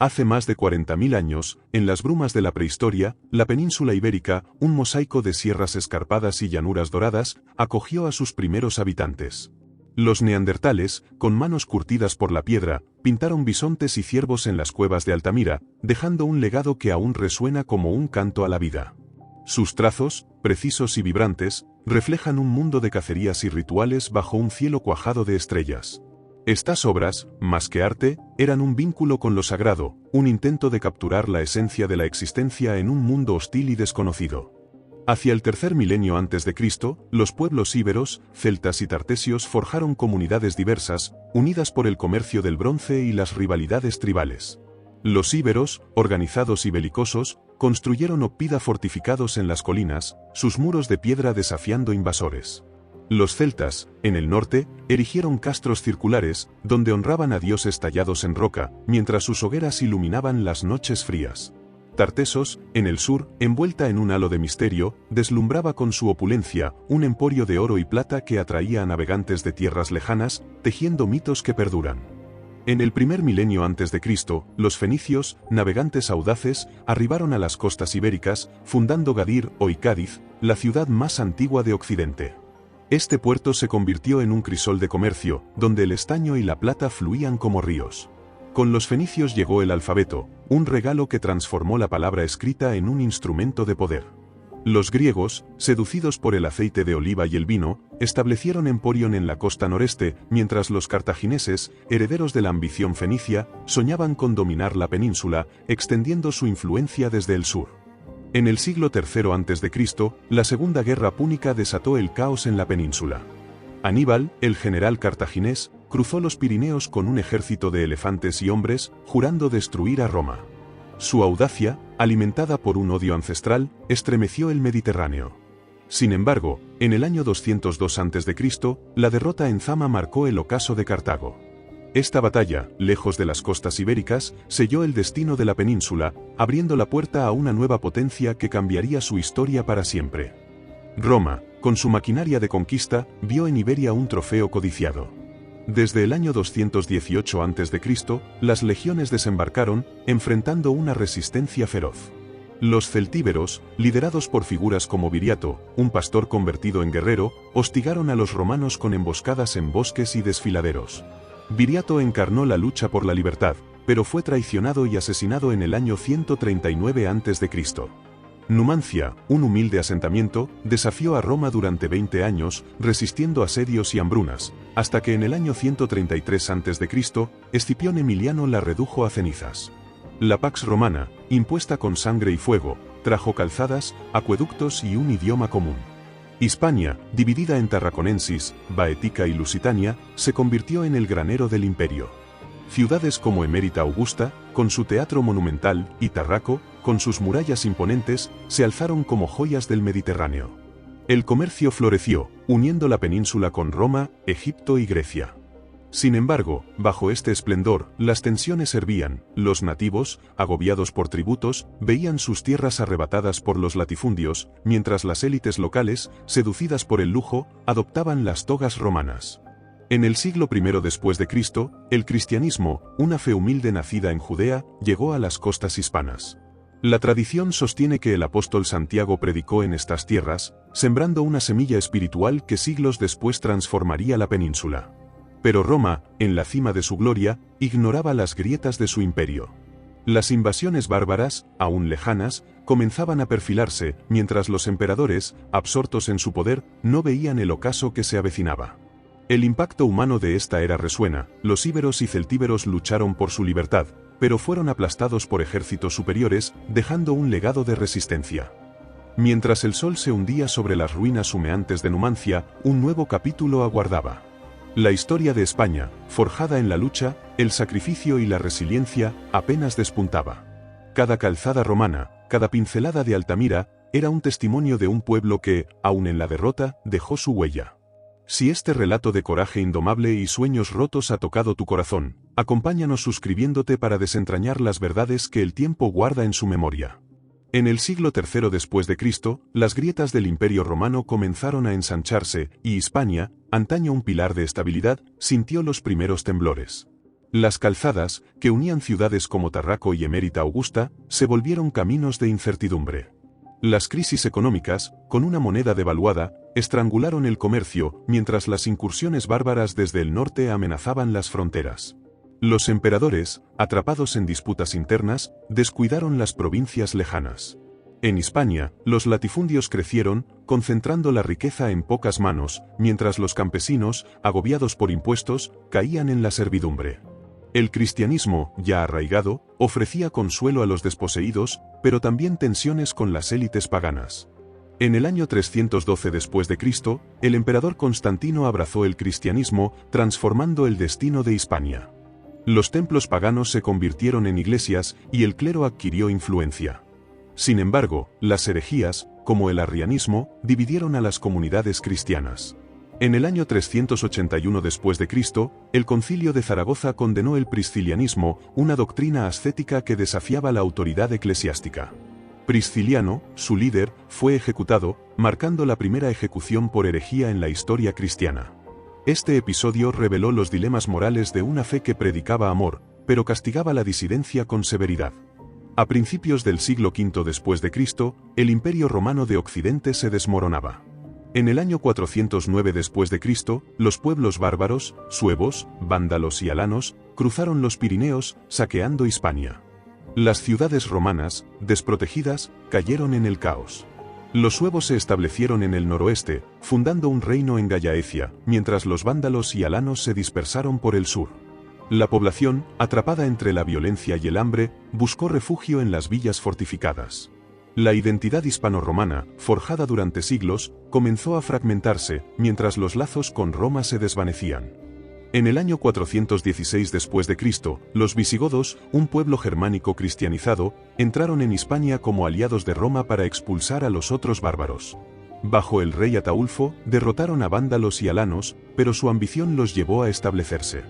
Hace más de 40.000 años, en las brumas de la prehistoria, la península ibérica, un mosaico de sierras escarpadas y llanuras doradas, acogió a sus primeros habitantes. Los neandertales, con manos curtidas por la piedra, pintaron bisontes y ciervos en las cuevas de Altamira, dejando un legado que aún resuena como un canto a la vida. Sus trazos, precisos y vibrantes, reflejan un mundo de cacerías y rituales bajo un cielo cuajado de estrellas. Estas obras, más que arte, eran un vínculo con lo sagrado, un intento de capturar la esencia de la existencia en un mundo hostil y desconocido. Hacia el tercer milenio antes de Cristo, los pueblos íberos, celtas y tartesios forjaron comunidades diversas, unidas por el comercio del bronce y las rivalidades tribales. Los íberos, organizados y belicosos, construyeron oppida fortificados en las colinas, sus muros de piedra desafiando invasores. Los celtas, en el norte, erigieron castros circulares, donde honraban a dioses tallados en roca, mientras sus hogueras iluminaban las noches frías. Tartesos, en el sur, envuelta en un halo de misterio, deslumbraba con su opulencia un emporio de oro y plata que atraía a navegantes de tierras lejanas, tejiendo mitos que perduran. En el primer milenio antes de Cristo, los fenicios, navegantes audaces, arribaron a las costas ibéricas, fundando Gadir, hoy Cádiz, la ciudad más antigua de Occidente. Este puerto se convirtió en un crisol de comercio, donde el estaño y la plata fluían como ríos. Con los fenicios llegó el alfabeto, un regalo que transformó la palabra escrita en un instrumento de poder. Los griegos, seducidos por el aceite de oliva y el vino, establecieron emporion en la costa noreste, mientras los cartagineses, herederos de la ambición fenicia, soñaban con dominar la península, extendiendo su influencia desde el sur. En el siglo III a.C., la Segunda Guerra Púnica desató el caos en la península. Aníbal, el general cartaginés, cruzó los Pirineos con un ejército de elefantes y hombres, jurando destruir a Roma. Su audacia, alimentada por un odio ancestral, estremeció el Mediterráneo. Sin embargo, en el año 202 a.C., la derrota en Zama marcó el ocaso de Cartago. Esta batalla, lejos de las costas ibéricas, selló el destino de la península, abriendo la puerta a una nueva potencia que cambiaría su historia para siempre. Roma, con su maquinaria de conquista, vio en Iberia un trofeo codiciado. Desde el año 218 a.C., las legiones desembarcaron, enfrentando una resistencia feroz. Los celtíberos, liderados por figuras como Viriato, un pastor convertido en guerrero, hostigaron a los romanos con emboscadas en bosques y desfiladeros. Viriato encarnó la lucha por la libertad, pero fue traicionado y asesinado en el año 139 a.C. Numancia, un humilde asentamiento, desafió a Roma durante 20 años, resistiendo asedios y hambrunas, hasta que en el año 133 a.C., Escipión Emiliano la redujo a cenizas. La Pax Romana, impuesta con sangre y fuego, trajo calzadas, acueductos y un idioma común. Hispania, dividida en Tarraconensis, Baetica y Lusitania, se convirtió en el granero del imperio. Ciudades como Emérita Augusta, con su teatro monumental, y Tarraco, con sus murallas imponentes, se alzaron como joyas del Mediterráneo. El comercio floreció, uniendo la península con Roma, Egipto y Grecia. Sin embargo, bajo este esplendor, las tensiones hervían. Los nativos, agobiados por tributos, veían sus tierras arrebatadas por los latifundios, mientras las élites locales, seducidas por el lujo, adoptaban las togas romanas. En el siglo I después de Cristo, el cristianismo, una fe humilde nacida en Judea, llegó a las costas hispanas. La tradición sostiene que el apóstol Santiago predicó en estas tierras, sembrando una semilla espiritual que siglos después transformaría la península. Pero Roma, en la cima de su gloria, ignoraba las grietas de su imperio. Las invasiones bárbaras, aún lejanas, comenzaban a perfilarse, mientras los emperadores, absortos en su poder, no veían el ocaso que se avecinaba. El impacto humano de esta era resuena. Los íberos y celtíberos lucharon por su libertad, pero fueron aplastados por ejércitos superiores, dejando un legado de resistencia. Mientras el sol se hundía sobre las ruinas humeantes de Numancia, un nuevo capítulo aguardaba. La historia de España, forjada en la lucha, el sacrificio y la resiliencia, apenas despuntaba. Cada calzada romana, cada pincelada de Altamira, era un testimonio de un pueblo que, aun en la derrota, dejó su huella. Si este relato de coraje indomable y sueños rotos ha tocado tu corazón, acompáñanos suscribiéndote para desentrañar las verdades que el tiempo guarda en su memoria. En el siglo III después de Cristo, las grietas del Imperio Romano comenzaron a ensancharse, y Hispania, antaño un pilar de estabilidad, sintió los primeros temblores. Las calzadas, que unían ciudades como Tarraco y Emérita Augusta, se volvieron caminos de incertidumbre. Las crisis económicas, con una moneda devaluada, estrangularon el comercio, mientras las incursiones bárbaras desde el norte amenazaban las fronteras. Los emperadores, atrapados en disputas internas, descuidaron las provincias lejanas. En Hispania, los latifundios crecieron, concentrando la riqueza en pocas manos, mientras los campesinos, agobiados por impuestos, caían en la servidumbre. El cristianismo, ya arraigado, ofrecía consuelo a los desposeídos, pero también tensiones con las élites paganas. En el año 312 después de Cristo, el emperador Constantino abrazó el cristianismo, transformando el destino de Hispania. Los templos paganos se convirtieron en iglesias y el clero adquirió influencia. Sin embargo, las herejías, como el arrianismo, dividieron a las comunidades cristianas. En el año 381 después de Cristo, el Concilio de Zaragoza condenó el priscilianismo, una doctrina ascética que desafiaba la autoridad eclesiástica. Prisciliano, su líder, fue ejecutado, marcando la primera ejecución por herejía en la historia cristiana. Este episodio reveló los dilemas morales de una fe que predicaba amor, pero castigaba la disidencia con severidad. A principios del siglo V después de Cristo, el Imperio Romano de Occidente se desmoronaba. En el año 409 después de Cristo, los pueblos bárbaros, suevos, vándalos y alanos, cruzaron los Pirineos, saqueando Hispania. Las ciudades romanas, desprotegidas, cayeron en el caos. Los suevos se establecieron en el noroeste, fundando un reino en Gallaecia, mientras los vándalos y alanos se dispersaron por el sur. La población, atrapada entre la violencia y el hambre, buscó refugio en las villas fortificadas. La identidad hispano-romana, forjada durante siglos, comenzó a fragmentarse, mientras los lazos con Roma se desvanecían. En el año 416 después de Cristo, los visigodos, un pueblo germánico cristianizado, entraron en Hispania como aliados de Roma para expulsar a los otros bárbaros. Bajo el rey Ataulfo, derrotaron a vándalos y alanos, pero su ambición los llevó a establecerse.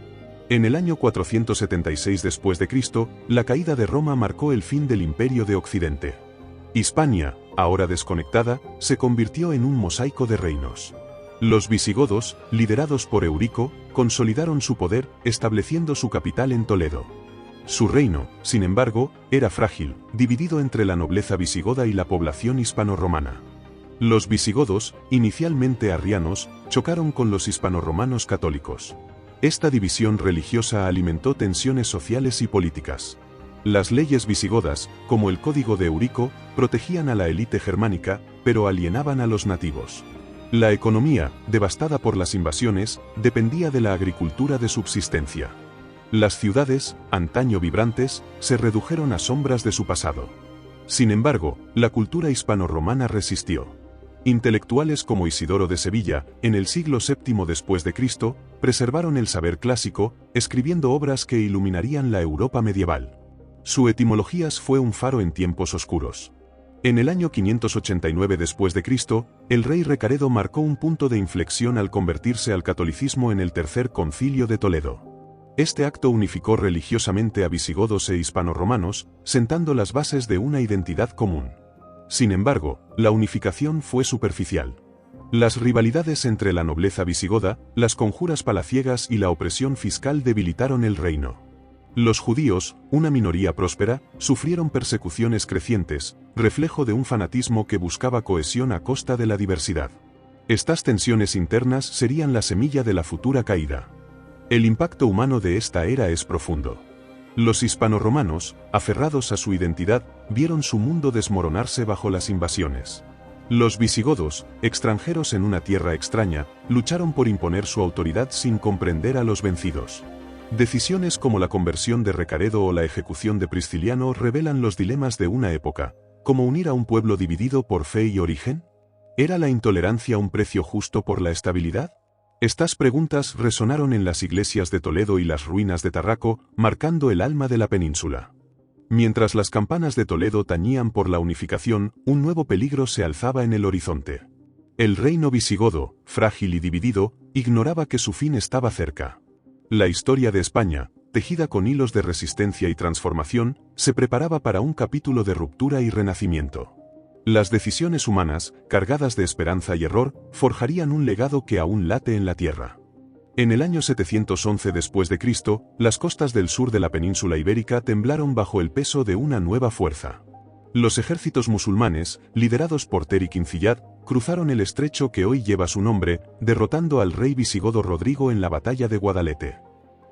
En el año 476 después de Cristo, la caída de Roma marcó el fin del Imperio de Occidente. Hispania, ahora desconectada, se convirtió en un mosaico de reinos. Los visigodos, liderados por Eurico, consolidaron su poder, estableciendo su capital en Toledo. Su reino, sin embargo, era frágil, dividido entre la nobleza visigoda y la población hispano-romana. Los visigodos, inicialmente arrianos, chocaron con los hispano-romanos católicos. Esta división religiosa alimentó tensiones sociales y políticas. Las leyes visigodas, como el Código de Eurico, protegían a la élite germánica, pero alienaban a los nativos. La economía, devastada por las invasiones, dependía de la agricultura de subsistencia. Las ciudades, antaño vibrantes, se redujeron a sombras de su pasado. Sin embargo, la cultura hispano-romana resistió. Intelectuales como Isidoro de Sevilla, en el siglo VII después de Cristo, preservaron el saber clásico, escribiendo obras que iluminarían la Europa medieval. Su Etimologías fue un faro en tiempos oscuros. En el año 589 después de Cristo, el rey Recaredo marcó un punto de inflexión al convertirse al catolicismo en el Tercer Concilio de Toledo. Este acto unificó religiosamente a visigodos e hispano-romanos, sentando las bases de una identidad común. Sin embargo, la unificación fue superficial. Las rivalidades entre la nobleza visigoda, las conjuras palaciegas y la opresión fiscal debilitaron el reino. Los judíos, una minoría próspera, sufrieron persecuciones crecientes, reflejo de un fanatismo que buscaba cohesión a costa de la diversidad. Estas tensiones internas serían la semilla de la futura caída. El impacto humano de esta era es profundo. Los hispano-romanos, aferrados a su identidad, vieron su mundo desmoronarse bajo las invasiones. Los visigodos, extranjeros en una tierra extraña, lucharon por imponer su autoridad sin comprender a los vencidos. Decisiones como la conversión de Recaredo o la ejecución de Prisciliano revelan los dilemas de una época, como unir a un pueblo dividido por fe y origen. ¿Era la intolerancia un precio justo por la estabilidad? Estas preguntas resonaron en las iglesias de Toledo y las ruinas de Tarraco, marcando el alma de la península. Mientras las campanas de Toledo tañían por la unificación, un nuevo peligro se alzaba en el horizonte. El reino visigodo, frágil y dividido, ignoraba que su fin estaba cerca. La historia de España, tejida con hilos de resistencia y transformación, se preparaba para un capítulo de ruptura y renacimiento. Las decisiones humanas, cargadas de esperanza y error, forjarían un legado que aún late en la tierra. En el año 711 después de Cristo, las costas del sur de la península ibérica temblaron bajo el peso de una nueva fuerza. Los ejércitos musulmanes, liderados por Terik Incillad, cruzaron el estrecho que hoy lleva su nombre, derrotando al rey visigodo Rodrigo en la batalla de Guadalete.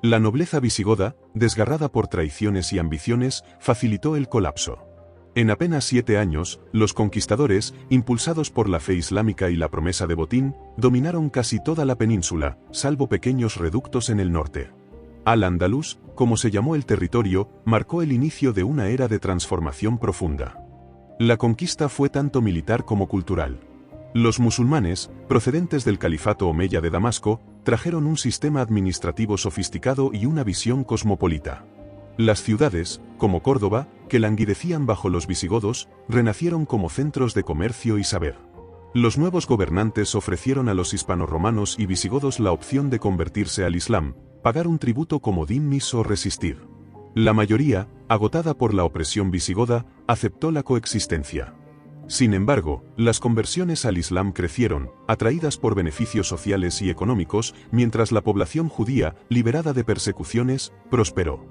La nobleza visigoda, desgarrada por traiciones y ambiciones, facilitó el colapso. En apenas 7 años, los conquistadores, impulsados por la fe islámica y la promesa de botín, dominaron casi toda la península, salvo pequeños reductos en el norte. Al-Ándalus, como se llamó el territorio, marcó el inicio de una era de transformación profunda. La conquista fue tanto militar como cultural. Los musulmanes, procedentes del califato omeya de Damasco, trajeron un sistema administrativo sofisticado y una visión cosmopolita. Las ciudades, como Córdoba, que languidecían bajo los visigodos, renacieron como centros de comercio y saber. Los nuevos gobernantes ofrecieron a los hispanoromanos y visigodos la opción de convertirse al Islam, pagar un tributo como dhimmis o resistir. La mayoría, agotada por la opresión visigoda, aceptó la coexistencia. Sin embargo, las conversiones al Islam crecieron, atraídas por beneficios sociales y económicos, mientras la población judía, liberada de persecuciones, prosperó.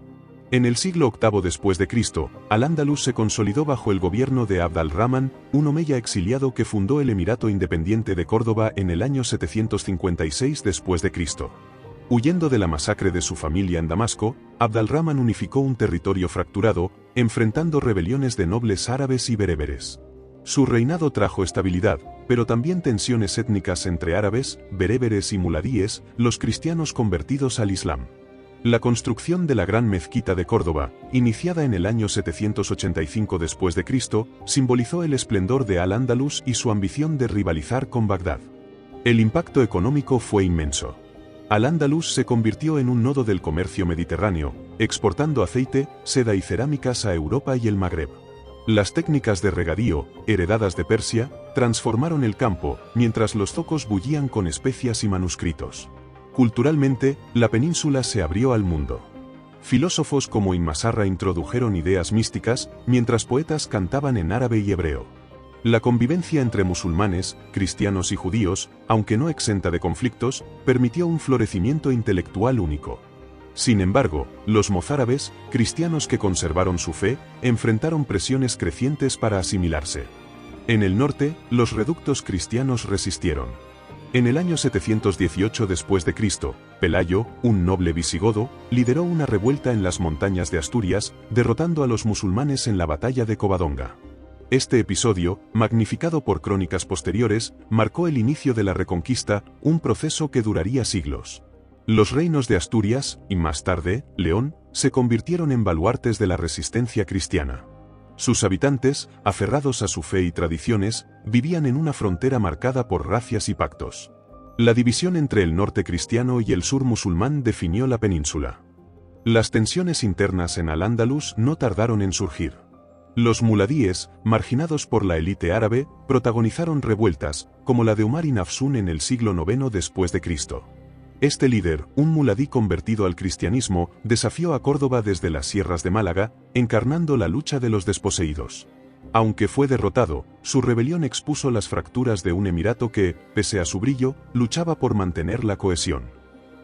En el siglo VIII después de Cristo, Al-Ándalus se consolidó bajo el gobierno de Abd al-Rahman, un omeya exiliado que fundó el Emirato Independiente de Córdoba en el año 756 después de Cristo. Huyendo de la masacre de su familia en Damasco, Abd al-Rahman unificó un territorio fracturado, enfrentando rebeliones de nobles árabes y bereberes. Su reinado trajo estabilidad, pero también tensiones étnicas entre árabes, bereberes y muladíes, los cristianos convertidos al Islam. La construcción de la Gran Mezquita de Córdoba, iniciada en el año 785 después de Cristo, simbolizó el esplendor de Al-Ándalus y su ambición de rivalizar con Bagdad. El impacto económico fue inmenso. Al-Ándalus se convirtió en un nodo del comercio mediterráneo, exportando aceite, seda y cerámicas a Europa y el Magreb. Las técnicas de regadío, heredadas de Persia, transformaron el campo, mientras los zocos bullían con especias y manuscritos. Culturalmente, la península se abrió al mundo. Filósofos como Ibn Masarra introdujeron ideas místicas, mientras poetas cantaban en árabe y hebreo. La convivencia entre musulmanes, cristianos y judíos, aunque no exenta de conflictos, permitió un florecimiento intelectual único. Sin embargo, los mozárabes, cristianos que conservaron su fe, enfrentaron presiones crecientes para asimilarse. En el norte, los reductos cristianos resistieron. En el año 718 después de Cristo, Pelayo, un noble visigodo, lideró una revuelta en las montañas de Asturias, derrotando a los musulmanes en la batalla de Covadonga. Este episodio, magnificado por crónicas posteriores, marcó el inicio de la Reconquista, un proceso que duraría siglos. Los reinos de Asturias, y más tarde, León, se convirtieron en baluartes de la resistencia cristiana. Sus habitantes, aferrados a su fe y tradiciones, vivían en una frontera marcada por racias y pactos. La división entre el norte cristiano y el sur musulmán definió la península. Las tensiones internas en Al-Ándalus no tardaron en surgir. Los muladíes, marginados por la élite árabe, protagonizaron revueltas, como la de Umar ibn Hafsun en el siglo IX después de Cristo. Este líder, un muladí convertido al cristianismo, desafió a Córdoba desde las sierras de Málaga, encarnando la lucha de los desposeídos. Aunque fue derrotado, su rebelión expuso las fracturas de un emirato que, pese a su brillo, luchaba por mantener la cohesión.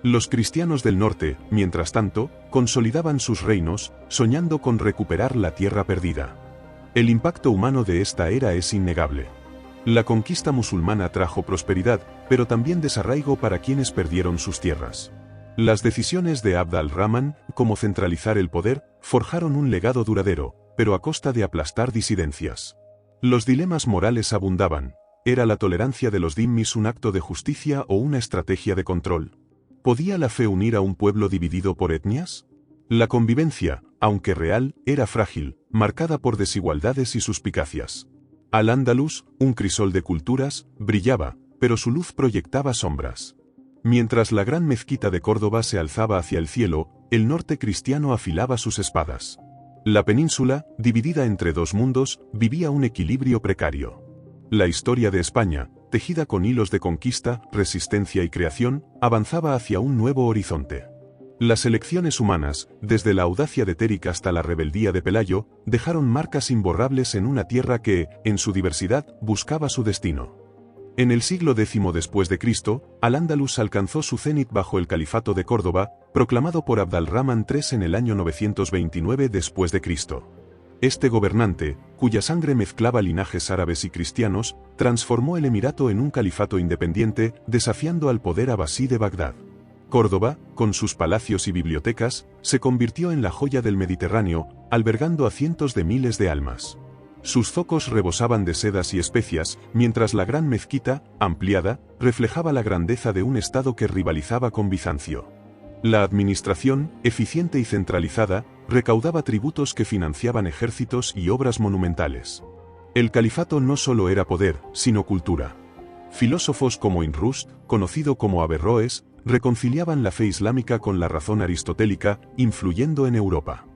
Los cristianos del norte, mientras tanto, consolidaban sus reinos, soñando con recuperar la tierra perdida. El impacto humano de esta era es innegable. La conquista musulmana trajo prosperidad, pero también desarraigo para quienes perdieron sus tierras. Las decisiones de Abd al-Rahman, como centralizar el poder, forjaron un legado duradero, pero a costa de aplastar disidencias. Los dilemas morales abundaban. ¿Era la tolerancia de los dhimmis un acto de justicia o una estrategia de control? ¿Podía la fe unir a un pueblo dividido por etnias? La convivencia, aunque real, era frágil, marcada por desigualdades y suspicacias. Al-Ándalus, un crisol de culturas, brillaba, pero su luz proyectaba sombras. Mientras la gran mezquita de Córdoba se alzaba hacia el cielo, el norte cristiano afilaba sus espadas. La península, dividida entre dos mundos, vivía un equilibrio precario. La historia de España, tejida con hilos de conquista, resistencia y creación, avanzaba hacia un nuevo horizonte. Las elecciones humanas, desde la audacia de Terik hasta la rebeldía de Pelayo, dejaron marcas imborrables en una tierra que, en su diversidad, buscaba su destino. En el siglo X después de Cristo, Al-Ándalus alcanzó su cenit bajo el Califato de Córdoba, proclamado por Abd al-Rahman III en el año 929 después de Cristo. Este gobernante, cuya sangre mezclaba linajes árabes y cristianos, transformó el emirato en un califato independiente, desafiando al poder abasí de Bagdad. Córdoba, con sus palacios y bibliotecas, se convirtió en la joya del Mediterráneo, albergando a cientos de miles de almas. Sus zocos rebosaban de sedas y especias, mientras la gran mezquita, ampliada, reflejaba la grandeza de un estado que rivalizaba con Bizancio. La administración, eficiente y centralizada, recaudaba tributos que financiaban ejércitos y obras monumentales. El califato no solo era poder, sino cultura. Filósofos como Ibn Rushd, conocido como Averroes, reconciliaban la fe islámica con la razón aristotélica, influyendo en Europa.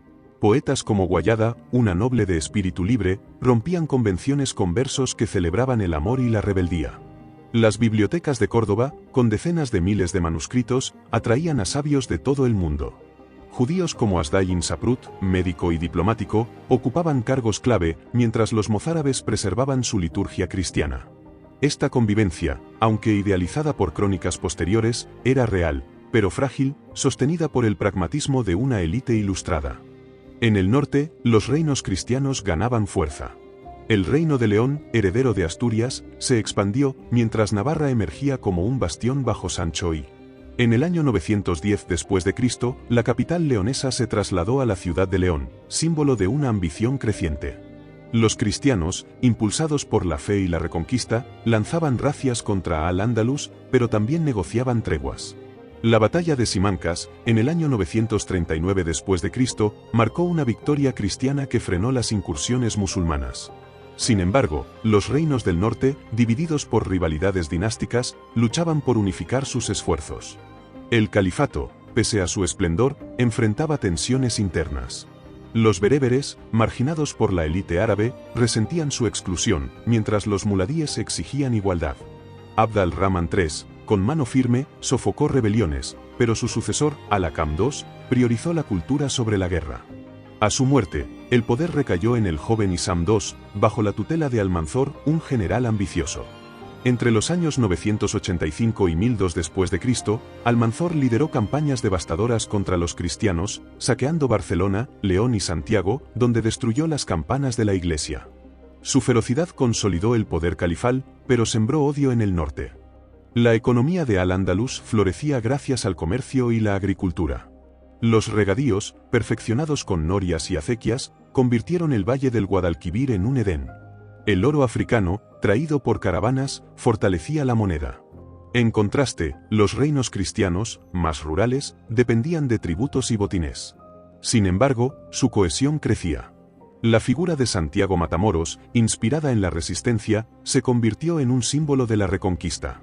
Poetas como Guayada, una noble de espíritu libre, rompían convenciones con versos que celebraban el amor y la rebeldía. Las bibliotecas de Córdoba, con decenas de miles de manuscritos, atraían a sabios de todo el mundo. Judíos como Asdai ibn Saprut, médico y diplomático, ocupaban cargos clave, mientras los mozárabes preservaban su liturgia cristiana. Esta convivencia, aunque idealizada por crónicas posteriores, era real, pero frágil, sostenida por el pragmatismo de una élite ilustrada. En el norte, los reinos cristianos ganaban fuerza. El reino de León, heredero de Asturias, se expandió, mientras Navarra emergía como un bastión bajo Sancho I. En el año 910 después de Cristo, la capital leonesa se trasladó a la ciudad de León, símbolo de una ambición creciente. Los cristianos, impulsados por la fe y la reconquista, lanzaban razias contra Al-Ándalus, pero también negociaban treguas. La batalla de Simancas, en el año 939 después de Cristo, marcó una victoria cristiana que frenó las incursiones musulmanas. Sin embargo, los reinos del norte, divididos por rivalidades dinásticas, luchaban por unificar sus esfuerzos. El califato, pese a su esplendor, enfrentaba tensiones internas. Los bereberes, marginados por la élite árabe, resentían su exclusión, mientras los muladíes exigían igualdad. Abd al-Rahman III, con mano firme, sofocó rebeliones, pero su sucesor, Al-Hakam II, priorizó la cultura sobre la guerra. A su muerte, el poder recayó en el joven Isam II, bajo la tutela de Almanzor, un general ambicioso. Entre los años 985 y 1002 después de Cristo, Almanzor lideró campañas devastadoras contra los cristianos, saqueando Barcelona, León y Santiago, donde destruyó las campanas de la iglesia. Su ferocidad consolidó el poder califal, pero sembró odio en el norte. La economía de Al-Ándalus florecía gracias al comercio y la agricultura. Los regadíos, perfeccionados con norias y acequias, convirtieron el valle del Guadalquivir en un Edén. El oro africano, traído por caravanas, fortalecía la moneda. En contraste, los reinos cristianos, más rurales, dependían de tributos y botines. Sin embargo, su cohesión crecía. La figura de Santiago Matamoros, inspirada en la resistencia, se convirtió en un símbolo de la reconquista.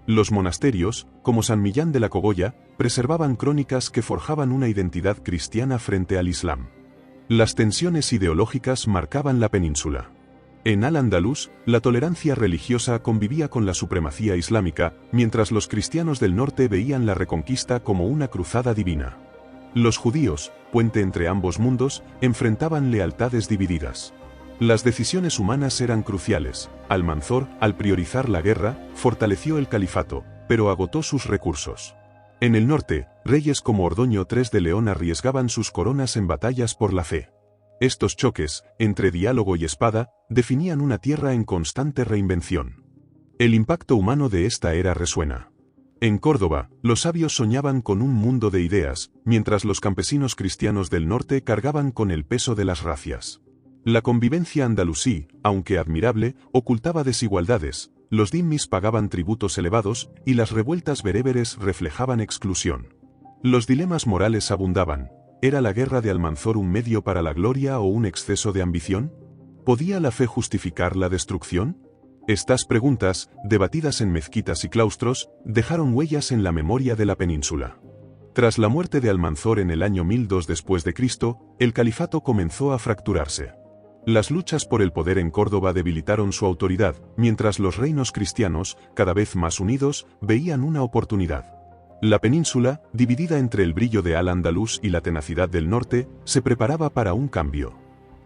Los monasterios, como San Millán de la Cogolla, preservaban crónicas que forjaban una identidad cristiana frente al Islam. Las tensiones ideológicas marcaban la península. En Al-Ándalus, la tolerancia religiosa convivía con la supremacía islámica, mientras los cristianos del norte veían la reconquista como una cruzada divina. Los judíos, puente entre ambos mundos, enfrentaban lealtades divididas. Las decisiones humanas eran cruciales. Almanzor, al priorizar la guerra, fortaleció el califato, pero agotó sus recursos. En el norte, reyes como Ordoño III de León arriesgaban sus coronas en batallas por la fe. Estos choques, entre diálogo y espada, definían una tierra en constante reinvención. El impacto humano de esta era resuena. En Córdoba, los sabios soñaban con un mundo de ideas, mientras los campesinos cristianos del norte cargaban con el peso de las razias. La convivencia andalusí, aunque admirable, ocultaba desigualdades, los dhimmis pagaban tributos elevados, y las revueltas bereberes reflejaban exclusión. Los dilemas morales abundaban. ¿Era la guerra de Almanzor un medio para la gloria o un exceso de ambición? ¿Podía la fe justificar la destrucción? Estas preguntas, debatidas en mezquitas y claustros, dejaron huellas en la memoria de la península. Tras la muerte de Almanzor en el año 1002 después de Cristo, el califato comenzó a fracturarse. Las luchas por el poder en Córdoba debilitaron su autoridad, mientras los reinos cristianos, cada vez más unidos, veían una oportunidad. La península, dividida entre el brillo de Al-Ándalus y la tenacidad del norte, se preparaba para un cambio.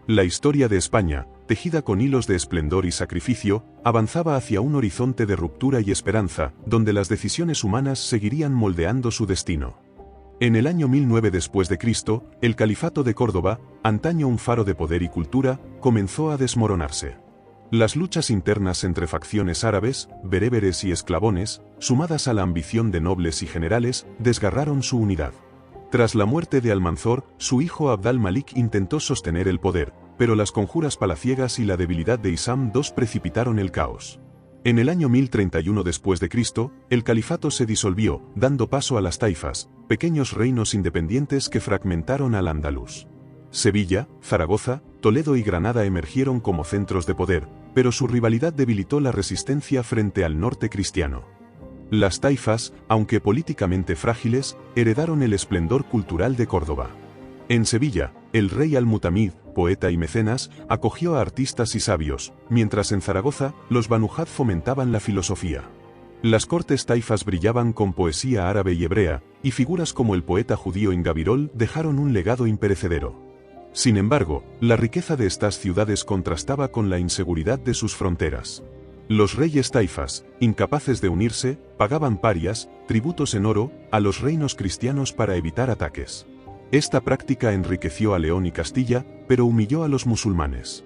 La historia de España, tejida con hilos de esplendor y sacrificio, avanzaba hacia un horizonte de ruptura y esperanza, donde las decisiones humanas seguirían moldeando su destino. En el año 1009 después de Cristo, el Califato de Córdoba, antaño un faro de poder y cultura, comenzó a desmoronarse. Las luchas internas entre facciones árabes, bereberes y esclavones, sumadas a la ambición de nobles y generales, desgarraron su unidad. Tras la muerte de Almanzor, su hijo Abd al-Malik intentó sostener el poder, pero las conjuras palaciegas y la debilidad de Hisam II precipitaron el caos. En el año 1031 después de Cristo, el califato se disolvió, dando paso a las taifas, pequeños reinos independientes que fragmentaron al Andalus. Sevilla, Zaragoza, Toledo y Granada emergieron como centros de poder, pero su rivalidad debilitó la resistencia frente al norte cristiano. Las taifas, aunque políticamente frágiles, heredaron el esplendor cultural de Córdoba. En Sevilla, el rey Al-Mutamid, poeta y mecenas, acogió a artistas y sabios, mientras en Zaragoza, los Banujad fomentaban la filosofía. Las cortes taifas brillaban con poesía árabe y hebrea, y figuras como el poeta judío Ingabirol dejaron un legado imperecedero. Sin embargo, la riqueza de estas ciudades contrastaba con la inseguridad de sus fronteras. Los reyes taifas, incapaces de unirse, pagaban parias, tributos en oro, a los reinos cristianos para evitar ataques. Esta práctica enriqueció a León y Castilla, pero humilló a los musulmanes.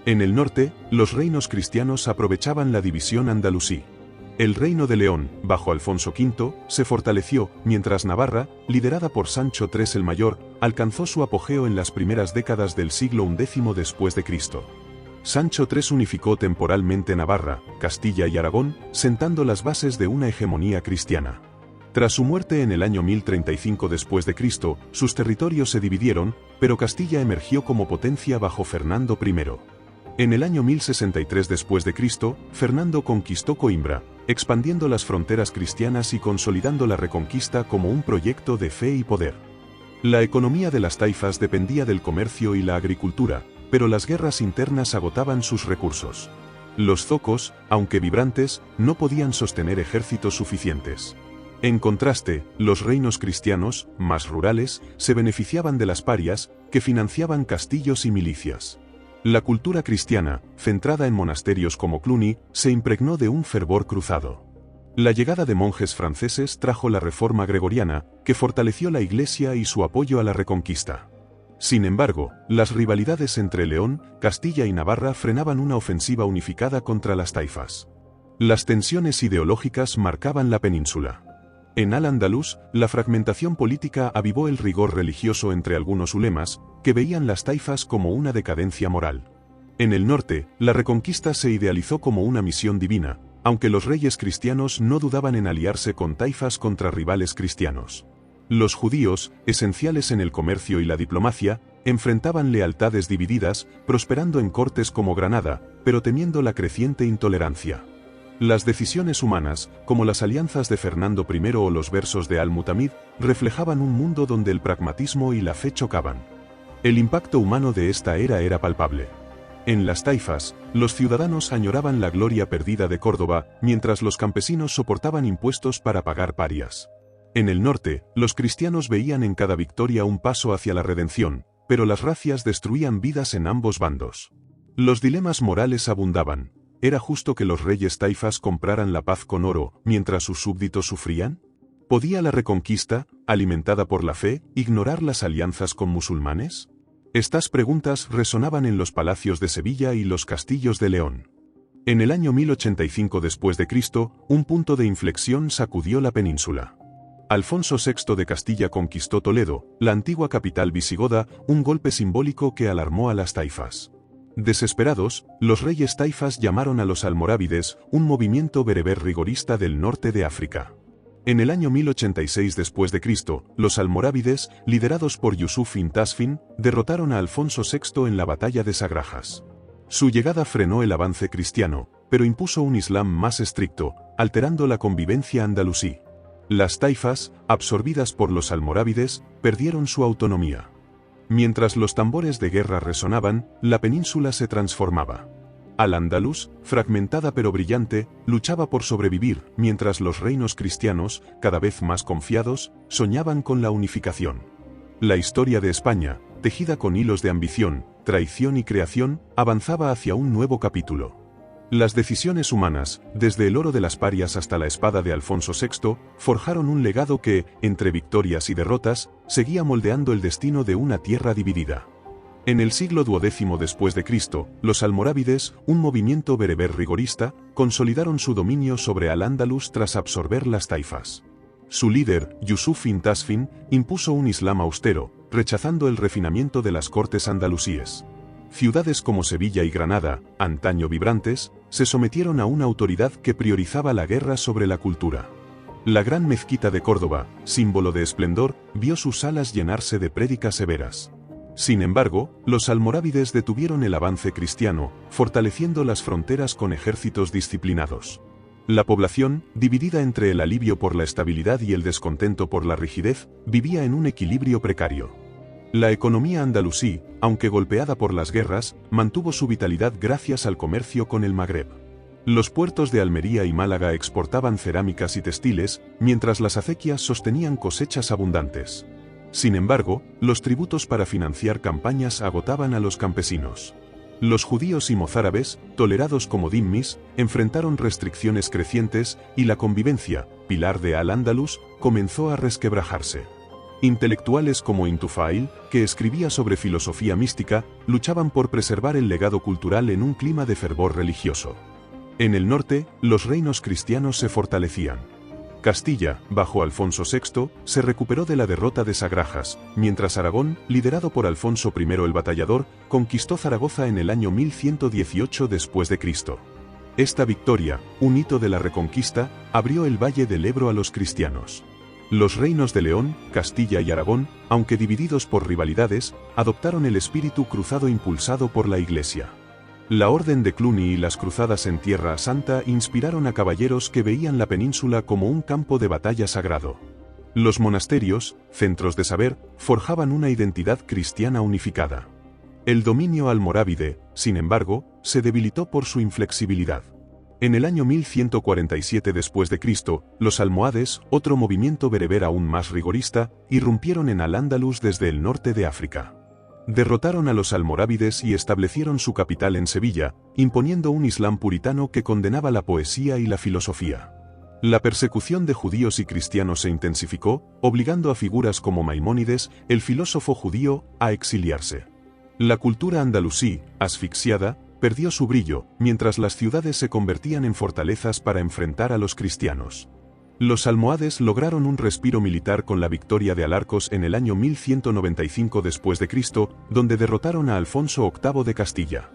En el norte, los reinos cristianos aprovechaban la división andalusí. El reino de León, bajo Alfonso V, se fortaleció, mientras Navarra, liderada por Sancho III el Mayor, alcanzó su apogeo en las primeras décadas del siglo XI después de Cristo. Sancho III unificó temporalmente Navarra, Castilla y Aragón, sentando las bases de una hegemonía cristiana. Tras su muerte en el año 1035 después de Cristo, sus territorios se dividieron, pero Castilla emergió como potencia bajo Fernando I. En el año 1063 después de Cristo, Fernando conquistó Coimbra, expandiendo las fronteras cristianas y consolidando la Reconquista como un proyecto de fe y poder. La economía de las taifas dependía del comercio y la agricultura, pero las guerras internas agotaban sus recursos. Los zocos, aunque vibrantes, no podían sostener ejércitos suficientes. En contraste, los reinos cristianos, más rurales, se beneficiaban de las parias, que financiaban castillos y milicias. La cultura cristiana, centrada en monasterios como Cluny, se impregnó de un fervor cruzado. La llegada de monjes franceses trajo la reforma gregoriana, que fortaleció la Iglesia y su apoyo a la Reconquista. Sin embargo, las rivalidades entre León, Castilla y Navarra frenaban una ofensiva unificada contra las taifas. Las tensiones ideológicas marcaban la península. En Al-Ándalus, la fragmentación política avivó el rigor religioso entre algunos ulemas, que veían las taifas como una decadencia moral. En el norte, la Reconquista se idealizó como una misión divina, aunque los reyes cristianos no dudaban en aliarse con taifas contra rivales cristianos. Los judíos, esenciales en el comercio y la diplomacia, enfrentaban lealtades divididas, prosperando en cortes como Granada, pero temiendo la creciente intolerancia. Las decisiones humanas, como las alianzas de Fernando I o los versos de Al-Mutamid, reflejaban un mundo donde el pragmatismo y la fe chocaban. El impacto humano de esta era palpable. En las taifas, los ciudadanos añoraban la gloria perdida de Córdoba, mientras los campesinos soportaban impuestos para pagar parias. En el norte, los cristianos veían en cada victoria un paso hacia la redención, pero las racias destruían vidas en ambos bandos. Los dilemas morales abundaban. ¿Era justo que los reyes taifas compraran la paz con oro, mientras sus súbditos sufrían? ¿Podía la Reconquista, alimentada por la fe, ignorar las alianzas con musulmanes? Estas preguntas resonaban en los palacios de Sevilla y los castillos de León. En el año 1085 después de Cristo, un punto de inflexión sacudió la península. Alfonso VI de Castilla conquistó Toledo, la antigua capital visigoda, un golpe simbólico que alarmó a las taifas. Desesperados, los reyes taifas llamaron a los almorávides, un movimiento bereber rigorista del norte de África. En el año 1086 después de Cristo, los almorávides, liderados por Yusuf ibn Tasfin, derrotaron a Alfonso VI en la batalla de Sagrajas. Su llegada frenó el avance cristiano, pero impuso un islam más estricto, alterando la convivencia andalusí. Las taifas, absorbidas por los almorávides, perdieron su autonomía. Mientras los tambores de guerra resonaban, la península se transformaba. Al-Ándalus, fragmentada pero brillante, luchaba por sobrevivir, mientras los reinos cristianos, cada vez más confiados, soñaban con la unificación. La historia de España, tejida con hilos de ambición, traición y creación, avanzaba hacia un nuevo capítulo. Las decisiones humanas, desde el oro de las Parias hasta la espada de Alfonso VI, forjaron un legado que, entre victorias y derrotas, seguía moldeando el destino de una tierra dividida. En el siglo XII después de Cristo, los almorávides, un movimiento bereber rigorista, consolidaron su dominio sobre Al-Ándalus tras absorber las taifas. Su líder, Yusuf ibn Tasfin, impuso un islam austero, rechazando el refinamiento de las cortes andalusíes. Ciudades como Sevilla y Granada, antaño vibrantes, se sometieron a una autoridad que priorizaba la guerra sobre la cultura. La gran mezquita de Córdoba, símbolo de esplendor, vio sus salas llenarse de prédicas severas. Sin embargo, los almorávides detuvieron el avance cristiano, fortaleciendo las fronteras con ejércitos disciplinados. La población, dividida entre el alivio por la estabilidad y el descontento por la rigidez, vivía en un equilibrio precario. La economía andalusí, aunque golpeada por las guerras, mantuvo su vitalidad gracias al comercio con el Magreb. Los puertos de Almería y Málaga exportaban cerámicas y textiles, mientras las acequias sostenían cosechas abundantes. Sin embargo, los tributos para financiar campañas agotaban a los campesinos. Los judíos y mozárabes, tolerados como dhimmis, enfrentaron restricciones crecientes y la convivencia, pilar de Al-Ándalus, comenzó a resquebrajarse. Intelectuales como Intufail, que escribía sobre filosofía mística, luchaban por preservar el legado cultural en un clima de fervor religioso. En el norte, los reinos cristianos se fortalecían. Castilla, bajo Alfonso VI, se recuperó de la derrota de Sagrajas, mientras Aragón, liderado por Alfonso I el Batallador, conquistó Zaragoza en el año 1118 después de Cristo. Esta victoria, un hito de la Reconquista, abrió el Valle del Ebro a los cristianos. Los reinos de León, Castilla y Aragón, aunque divididos por rivalidades, adoptaron el espíritu cruzado impulsado por la Iglesia. La Orden de Cluny y las cruzadas en Tierra Santa inspiraron a caballeros que veían la península como un campo de batalla sagrado. Los monasterios, centros de saber, forjaban una identidad cristiana unificada. El dominio almorávide, sin embargo, se debilitó por su inflexibilidad. En el año 1147 después de Cristo, los almohades, otro movimiento bereber aún más rigorista, irrumpieron en Al-Ándalus desde el norte de África. Derrotaron a los almorávides y establecieron su capital en Sevilla, imponiendo un islam puritano que condenaba la poesía y la filosofía. La persecución de judíos y cristianos se intensificó, obligando a figuras como Maimónides, el filósofo judío, a exiliarse. La cultura andalusí, asfixiada, perdió su brillo, mientras las ciudades se convertían en fortalezas para enfrentar a los cristianos. Los almohades lograron un respiro militar con la victoria de Alarcos en el año 1195 después de Cristo, donde derrotaron a Alfonso VIII de Castilla.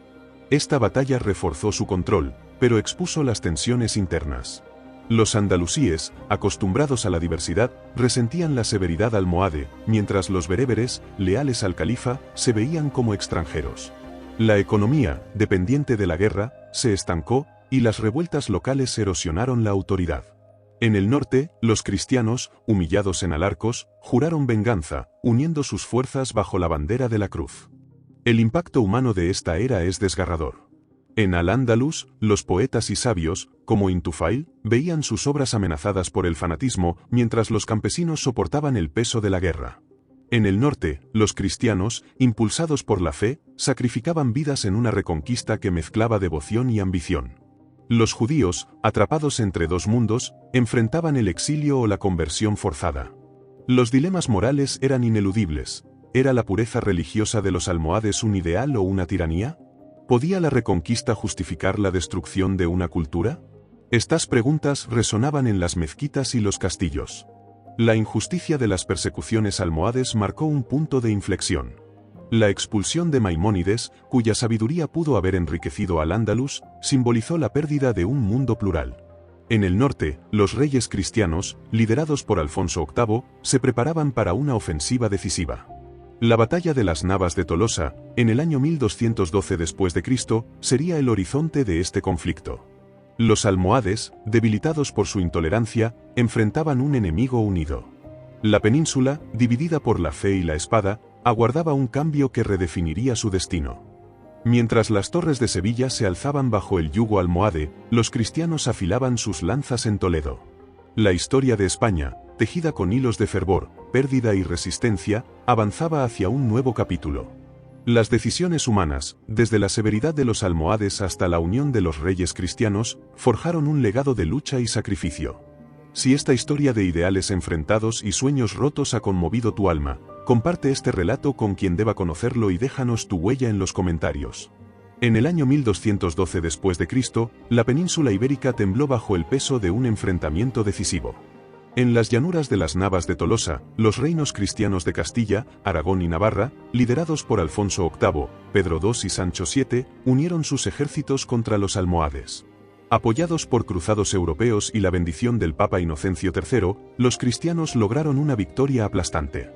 Esta batalla reforzó su control, pero expuso las tensiones internas. Los andalusíes, acostumbrados a la diversidad, resentían la severidad almohade, mientras los bereberes, leales al califa, se veían como extranjeros. La economía, dependiente de la guerra, se estancó, y las revueltas locales erosionaron la autoridad. En el norte, los cristianos, humillados en Alarcos, juraron venganza, uniendo sus fuerzas bajo la bandera de la cruz. El impacto humano de esta era es desgarrador. En Al-Ándalus, los poetas y sabios, como Intufail, veían sus obras amenazadas por el fanatismo, mientras los campesinos soportaban el peso de la guerra. En el norte, los cristianos, impulsados por la fe, sacrificaban vidas en una reconquista que mezclaba devoción y ambición. Los judíos, atrapados entre dos mundos, enfrentaban el exilio o la conversión forzada. Los dilemas morales eran ineludibles. ¿Era la pureza religiosa de los almohades un ideal o una tiranía? ¿Podía la reconquista justificar la destrucción de una cultura? Estas preguntas resonaban en las mezquitas y los castillos. La injusticia de las persecuciones almohades marcó un punto de inflexión. La expulsión de Maimónides, cuya sabiduría pudo haber enriquecido Al-Ándalus, simbolizó la pérdida de un mundo plural. En el norte, los reyes cristianos, liderados por Alfonso VIII, se preparaban para una ofensiva decisiva. La batalla de las Navas de Tolosa, en el año 1212 después de Cristo, sería el horizonte de este conflicto. Los almohades, debilitados por su intolerancia, enfrentaban un enemigo unido. La península, dividida por la fe y la espada, aguardaba un cambio que redefiniría su destino. Mientras las torres de Sevilla se alzaban bajo el yugo almohade, los cristianos afilaban sus lanzas en Toledo. La historia de España, tejida con hilos de fervor, pérdida y resistencia, avanzaba hacia un nuevo capítulo. Las decisiones humanas, desde la severidad de los almohades hasta la unión de los reyes cristianos, forjaron un legado de lucha y sacrificio. Si esta historia de ideales enfrentados y sueños rotos ha conmovido tu alma, comparte este relato con quien deba conocerlo y déjanos tu huella en los comentarios. En el año 1212 después de Cristo, la península ibérica tembló bajo el peso de un enfrentamiento decisivo. En las llanuras de las Navas de Tolosa, los reinos cristianos de Castilla, Aragón y Navarra, liderados por Alfonso VIII, Pedro II y Sancho VII, unieron sus ejércitos contra los almohades. Apoyados por cruzados europeos y la bendición del Papa Inocencio III, los cristianos lograron una victoria aplastante.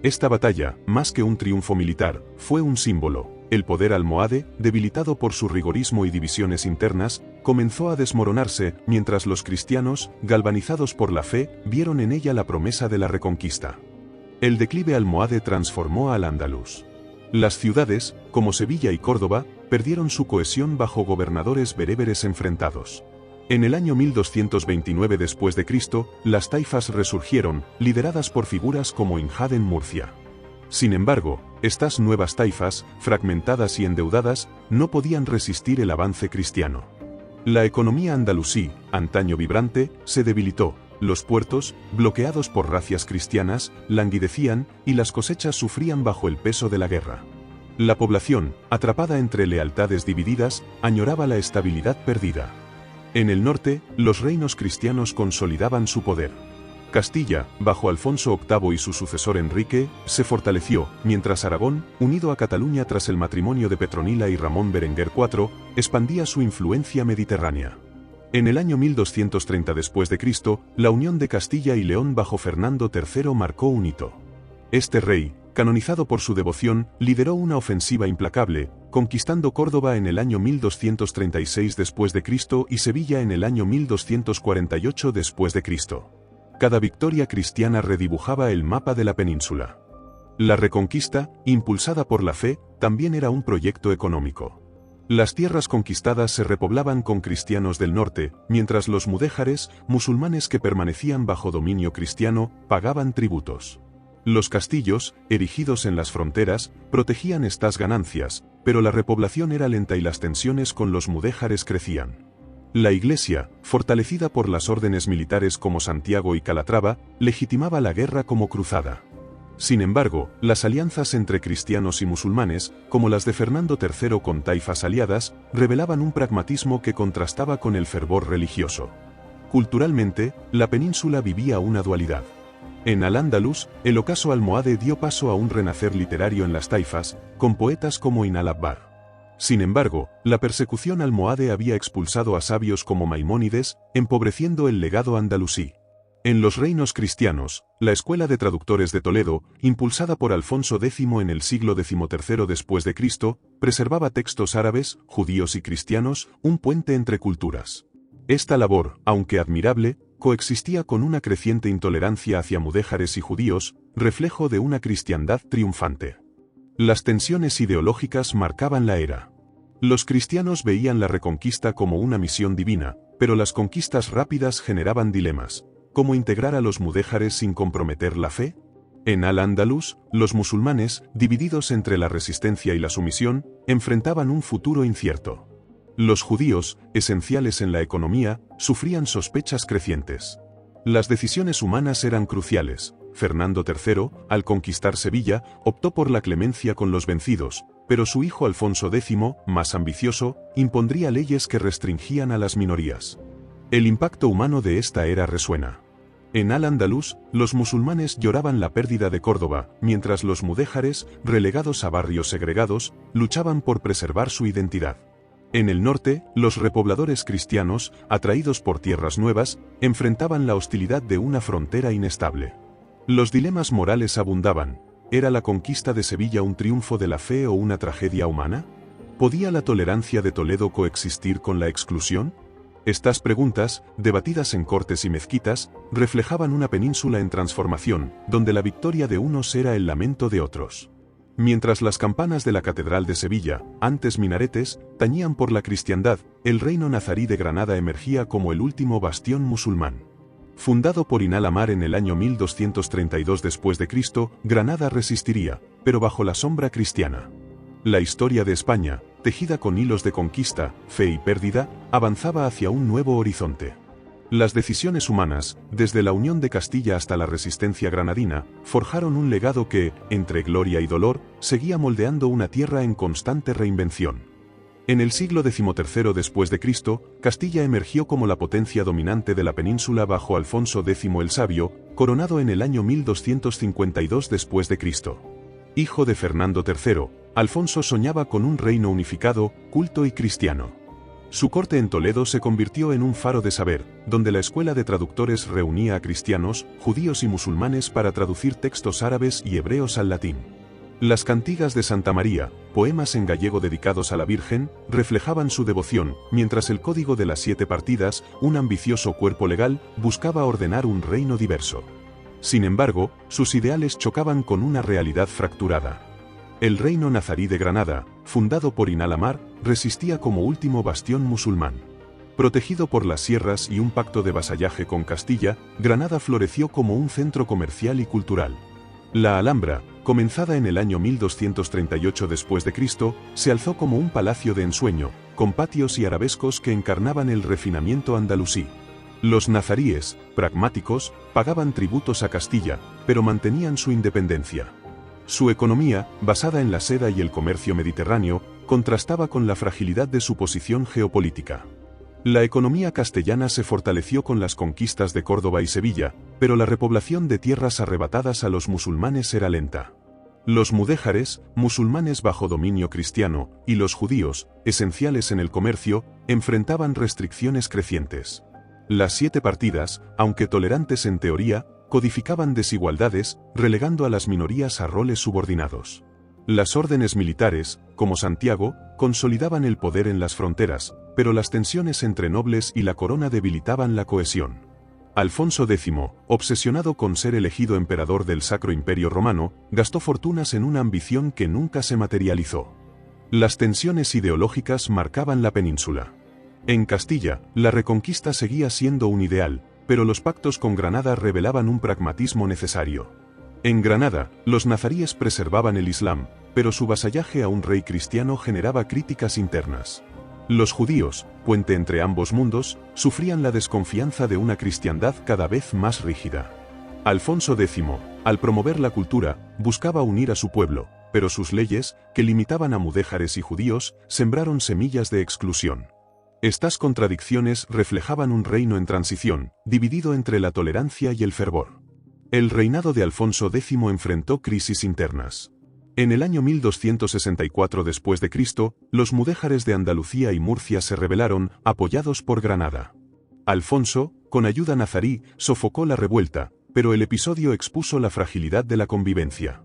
Esta batalla, más que un triunfo militar, fue un símbolo. El poder almohade, debilitado por su rigorismo y divisiones internas, comenzó a desmoronarse, mientras los cristianos, galvanizados por la fe, vieron en ella la promesa de la reconquista. El declive almohade transformó al Andaluz. Las ciudades, como Sevilla y Córdoba, perdieron su cohesión bajo gobernadores bereberes enfrentados. En el año 1229 después de Cristo, las taifas resurgieron, lideradas por figuras como Injad en Murcia. Sin embargo, estas nuevas taifas, fragmentadas y endeudadas, no podían resistir el avance cristiano. La economía andalusí, antaño vibrante, se debilitó, los puertos, bloqueados por racias cristianas, languidecían, y las cosechas sufrían bajo el peso de la guerra. La población, atrapada entre lealtades divididas, añoraba la estabilidad perdida. En el norte, los reinos cristianos consolidaban su poder. Castilla, bajo Alfonso VIII y su sucesor Enrique, se fortaleció, mientras Aragón, unido a Cataluña tras el matrimonio de Petronila y Ramón Berenguer IV, expandía su influencia mediterránea. En el año 1230 después de Cristo, la unión de Castilla y León bajo Fernando III marcó un hito. Este rey, canonizado por su devoción, lideró una ofensiva implacable, conquistando Córdoba en el año 1236 después de Cristo y Sevilla en el año 1248 después de Cristo. Cada victoria cristiana redibujaba el mapa de la península. La reconquista, impulsada por la fe, también era un proyecto económico. Las tierras conquistadas se repoblaban con cristianos del norte, mientras los mudéjares, musulmanes que permanecían bajo dominio cristiano, pagaban tributos. Los castillos, erigidos en las fronteras, protegían estas ganancias, pero la repoblación era lenta y las tensiones con los mudéjares crecían. La Iglesia, fortalecida por las órdenes militares como Santiago y Calatrava, legitimaba la guerra como cruzada. Sin embargo, las alianzas entre cristianos y musulmanes, como las de Fernando III con taifas aliadas, revelaban un pragmatismo que contrastaba con el fervor religioso. Culturalmente, la península vivía una dualidad. En Al-Ándalus, el ocaso almohade dio paso a un renacer literario en las taifas, con poetas como Ibn al-Abbar. Sin embargo, la persecución almohade había expulsado a sabios como Maimónides, empobreciendo el legado andalusí. En los reinos cristianos, la Escuela de Traductores de Toledo, impulsada por Alfonso X en el siglo XIII después de Cristo, preservaba textos árabes, judíos y cristianos, un puente entre culturas. Esta labor, aunque admirable, coexistía con una creciente intolerancia hacia mudéjares y judíos, reflejo de una cristiandad triunfante. Las tensiones ideológicas marcaban la era. Los cristianos veían la reconquista como una misión divina, pero las conquistas rápidas generaban dilemas. ¿Cómo integrar a los mudéjares sin comprometer la fe? En Al-Ándalus, los musulmanes, divididos entre la resistencia y la sumisión, enfrentaban un futuro incierto. Los judíos, esenciales en la economía, sufrían sospechas crecientes. Las decisiones humanas eran cruciales. Fernando III, al conquistar Sevilla, optó por la clemencia con los vencidos, pero su hijo Alfonso X, más ambicioso, impondría leyes que restringían a las minorías. El impacto humano de esta era resuena. En Al-Ándalus, los musulmanes lloraban la pérdida de Córdoba, mientras los mudéjares, relegados a barrios segregados, luchaban por preservar su identidad. En el norte, los repobladores cristianos, atraídos por tierras nuevas, enfrentaban la hostilidad de una frontera inestable. Los dilemas morales abundaban. ¿Era la conquista de Sevilla un triunfo de la fe o una tragedia humana? ¿Podía la tolerancia de Toledo coexistir con la exclusión? Estas preguntas, debatidas en cortes y mezquitas, reflejaban una península en transformación, donde la victoria de unos era el lamento de otros. Mientras las campanas de la Catedral de Sevilla, antes minaretes, tañían por la cristiandad, el reino nazarí de Granada emergía como el último bastión musulmán. Fundado por Ibn al-Ahmar en el año 1232 después de Cristo, Granada resistiría, pero bajo la sombra cristiana. La historia de España, tejida con hilos de conquista, fe y pérdida, avanzaba hacia un nuevo horizonte. Las decisiones humanas, desde la unión de Castilla hasta la resistencia granadina, forjaron un legado que, entre gloria y dolor, seguía moldeando una tierra en constante reinvención. En el siglo XIII después de Cristo, Castilla emergió como la potencia dominante de la península bajo Alfonso X el Sabio, coronado en el año 1252 después de Cristo. Hijo de Fernando III, Alfonso soñaba con un reino unificado, culto y cristiano. Su corte en Toledo se convirtió en un faro de saber, donde la escuela de traductores reunía a cristianos, judíos y musulmanes para traducir textos árabes y hebreos al latín. Las cantigas de Santa María, poemas en gallego dedicados a la Virgen, reflejaban su devoción, mientras el Código de las Siete Partidas, un ambicioso cuerpo legal, buscaba ordenar un reino diverso. Sin embargo, sus ideales chocaban con una realidad fracturada. El reino nazarí de Granada, fundado por Inal Amar, resistía como último bastión musulmán. Protegido por las sierras y un pacto de vasallaje con Castilla, Granada floreció como un centro comercial y cultural. La Alhambra, comenzada en el año 1238 después de Cristo, se alzó como un palacio de ensueño, con patios y arabescos que encarnaban el refinamiento andalusí. Los nazaríes, pragmáticos, pagaban tributos a Castilla, pero mantenían su independencia. Su economía, basada en la seda y el comercio mediterráneo, contrastaba con la fragilidad de su posición geopolítica. La economía castellana se fortaleció con las conquistas de Córdoba y Sevilla, pero la repoblación de tierras arrebatadas a los musulmanes era lenta. Los mudéjares, musulmanes bajo dominio cristiano, y los judíos, esenciales en el comercio, enfrentaban restricciones crecientes. Las Siete Partidas, aunque tolerantes en teoría, codificaban desigualdades, relegando a las minorías a roles subordinados. Las órdenes militares, como Santiago, consolidaban el poder en las fronteras, pero las tensiones entre nobles y la corona debilitaban la cohesión. Alfonso X, obsesionado con ser elegido emperador del Sacro Imperio Romano, gastó fortunas en una ambición que nunca se materializó. Las tensiones ideológicas marcaban la península. En Castilla, la reconquista seguía siendo un ideal, pero los pactos con Granada revelaban un pragmatismo necesario. En Granada, los nazaríes preservaban el Islam, pero su vasallaje a un rey cristiano generaba críticas internas. Los judíos, puente entre ambos mundos, sufrían la desconfianza de una cristiandad cada vez más rígida. Alfonso X, al promover la cultura, buscaba unir a su pueblo, pero sus leyes, que limitaban a mudéjares y judíos, sembraron semillas de exclusión. Estas contradicciones reflejaban un reino en transición, dividido entre la tolerancia y el fervor. El reinado de Alfonso X enfrentó crisis internas. En el año 1264 después de Cristo, los mudéjares de Andalucía y Murcia se rebelaron, apoyados por Granada. Alfonso, con ayuda nazarí, sofocó la revuelta, pero el episodio expuso la fragilidad de la convivencia.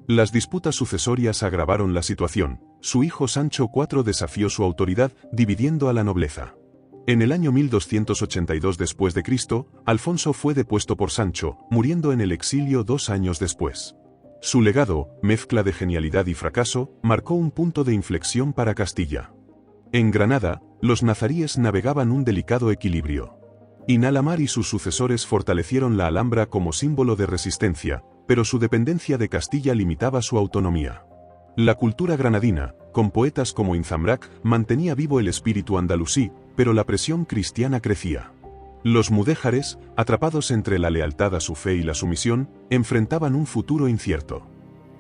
Las disputas sucesorias agravaron la situación. Su hijo Sancho IV desafió su autoridad, dividiendo a la nobleza. En el año 1282 después de Cristo, Alfonso fue depuesto por Sancho, muriendo en el exilio 2 años después. Su legado, mezcla de genialidad y fracaso, marcó un punto de inflexión para Castilla. En Granada, los nazaríes navegaban un delicado equilibrio. Inal Amar y sus sucesores fortalecieron la Alhambra como símbolo de resistencia, pero su dependencia de Castilla limitaba su autonomía. La cultura granadina, con poetas como Inzambrac, mantenía vivo el espíritu andalusí, pero la presión cristiana crecía. Los mudéjares, atrapados entre la lealtad a su fe y la sumisión, enfrentaban un futuro incierto.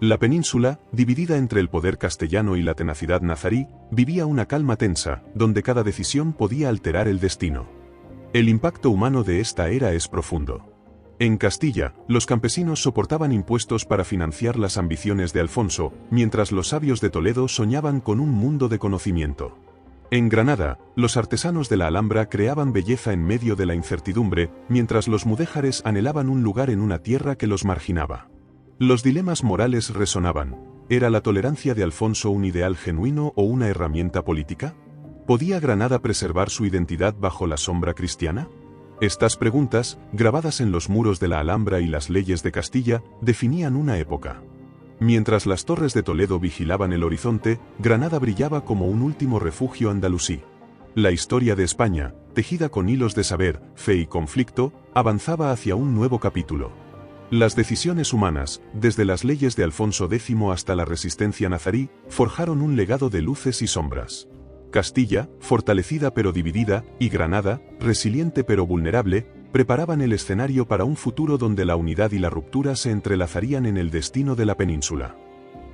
La península, dividida entre el poder castellano y la tenacidad nazarí, vivía una calma tensa, donde cada decisión podía alterar el destino. El impacto humano de esta era es profundo. En Castilla, los campesinos soportaban impuestos para financiar las ambiciones de Alfonso, mientras los sabios de Toledo soñaban con un mundo de conocimiento. En Granada, los artesanos de la Alhambra creaban belleza en medio de la incertidumbre, mientras los mudéjares anhelaban un lugar en una tierra que los marginaba. Los dilemas morales resonaban. ¿Era la tolerancia de Alfonso un ideal genuino o una herramienta política? ¿Podía Granada preservar su identidad bajo la sombra cristiana? Estas preguntas, grabadas en los muros de la Alhambra y las leyes de Castilla, definían una época. Mientras las torres de Toledo vigilaban el horizonte, Granada brillaba como un último refugio andalusí. La historia de España, tejida con hilos de saber, fe y conflicto, avanzaba hacia un nuevo capítulo. Las decisiones humanas, desde las leyes de Alfonso X hasta la resistencia nazarí, forjaron un legado de luces y sombras. Castilla, fortalecida pero dividida, y Granada, resiliente pero vulnerable, preparaban el escenario para un futuro donde la unidad y la ruptura se entrelazarían en el destino de la península.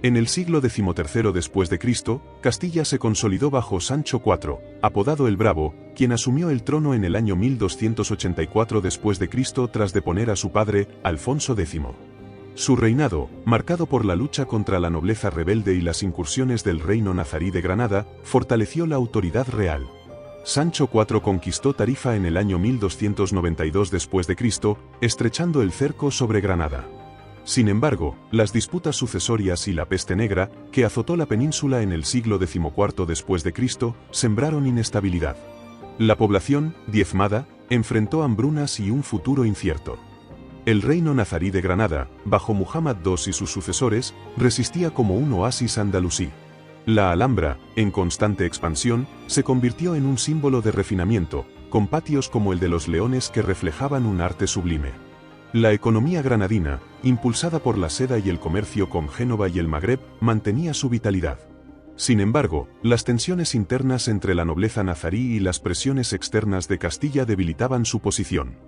En el siglo XIII después de Cristo, Castilla se consolidó bajo Sancho IV, apodado el Bravo, quien asumió el trono en el año 1284 después de Cristo tras deponer a su padre, Alfonso X. Su reinado, marcado por la lucha contra la nobleza rebelde y las incursiones del reino nazarí de Granada, fortaleció la autoridad real. Sancho IV conquistó Tarifa en el año 1292 después de Cristo, estrechando el cerco sobre Granada. Sin embargo, las disputas sucesorias y la peste negra, que azotó la península en el siglo XIV después de Cristo, sembraron inestabilidad. La población, diezmada, enfrentó hambrunas y un futuro incierto. El reino nazarí de Granada, bajo Muhammad II y sus sucesores, resistía como un oasis andalusí. La Alhambra, en constante expansión, se convirtió en un símbolo de refinamiento, con patios como el de los Leones que reflejaban un arte sublime. La economía granadina, impulsada por la seda y el comercio con Génova y el Magreb, mantenía su vitalidad. Sin embargo, las tensiones internas entre la nobleza nazarí y las presiones externas de Castilla debilitaban su posición.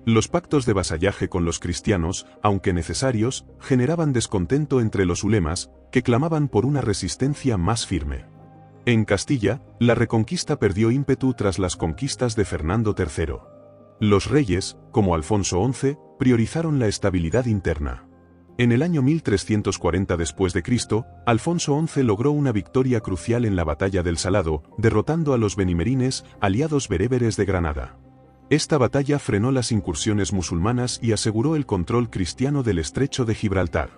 Los pactos de vasallaje con los cristianos, aunque necesarios, generaban descontento entre los ulemas, que clamaban por una resistencia más firme. En Castilla, la reconquista perdió ímpetu tras las conquistas de Fernando III. Los reyes, como Alfonso XI, priorizaron la estabilidad interna. En el año 1340 después de Cristo, Alfonso XI logró una victoria crucial en la batalla del Salado, derrotando a los benimerines, aliados bereberes de Granada. Esta batalla frenó las incursiones musulmanas y aseguró el control cristiano del estrecho de Gibraltar.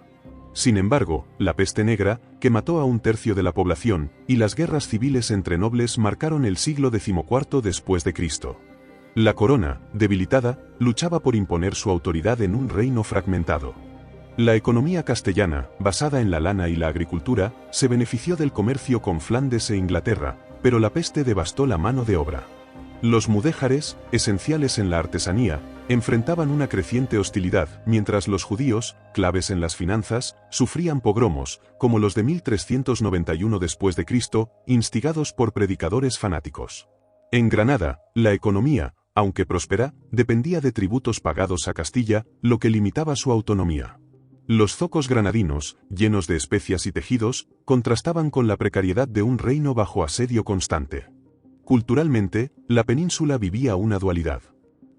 Sin embargo, la peste negra, que mató a un tercio de la población, y las guerras civiles entre nobles marcaron el siglo XIV después de Cristo. La corona, debilitada, luchaba por imponer su autoridad en un reino fragmentado. La economía castellana, basada en la lana y la agricultura, se benefició del comercio con Flandes e Inglaterra, pero la peste devastó la mano de obra. Los mudéjares, esenciales en la artesanía, enfrentaban una creciente hostilidad, mientras los judíos, claves en las finanzas, sufrían pogromos, como los de 1391 después de Cristo, instigados por predicadores fanáticos. En Granada, la economía, aunque próspera, dependía de tributos pagados a Castilla, lo que limitaba su autonomía. Los zocos granadinos, llenos de especias y tejidos, contrastaban con la precariedad de un reino bajo asedio constante. Culturalmente, la península vivía una dualidad.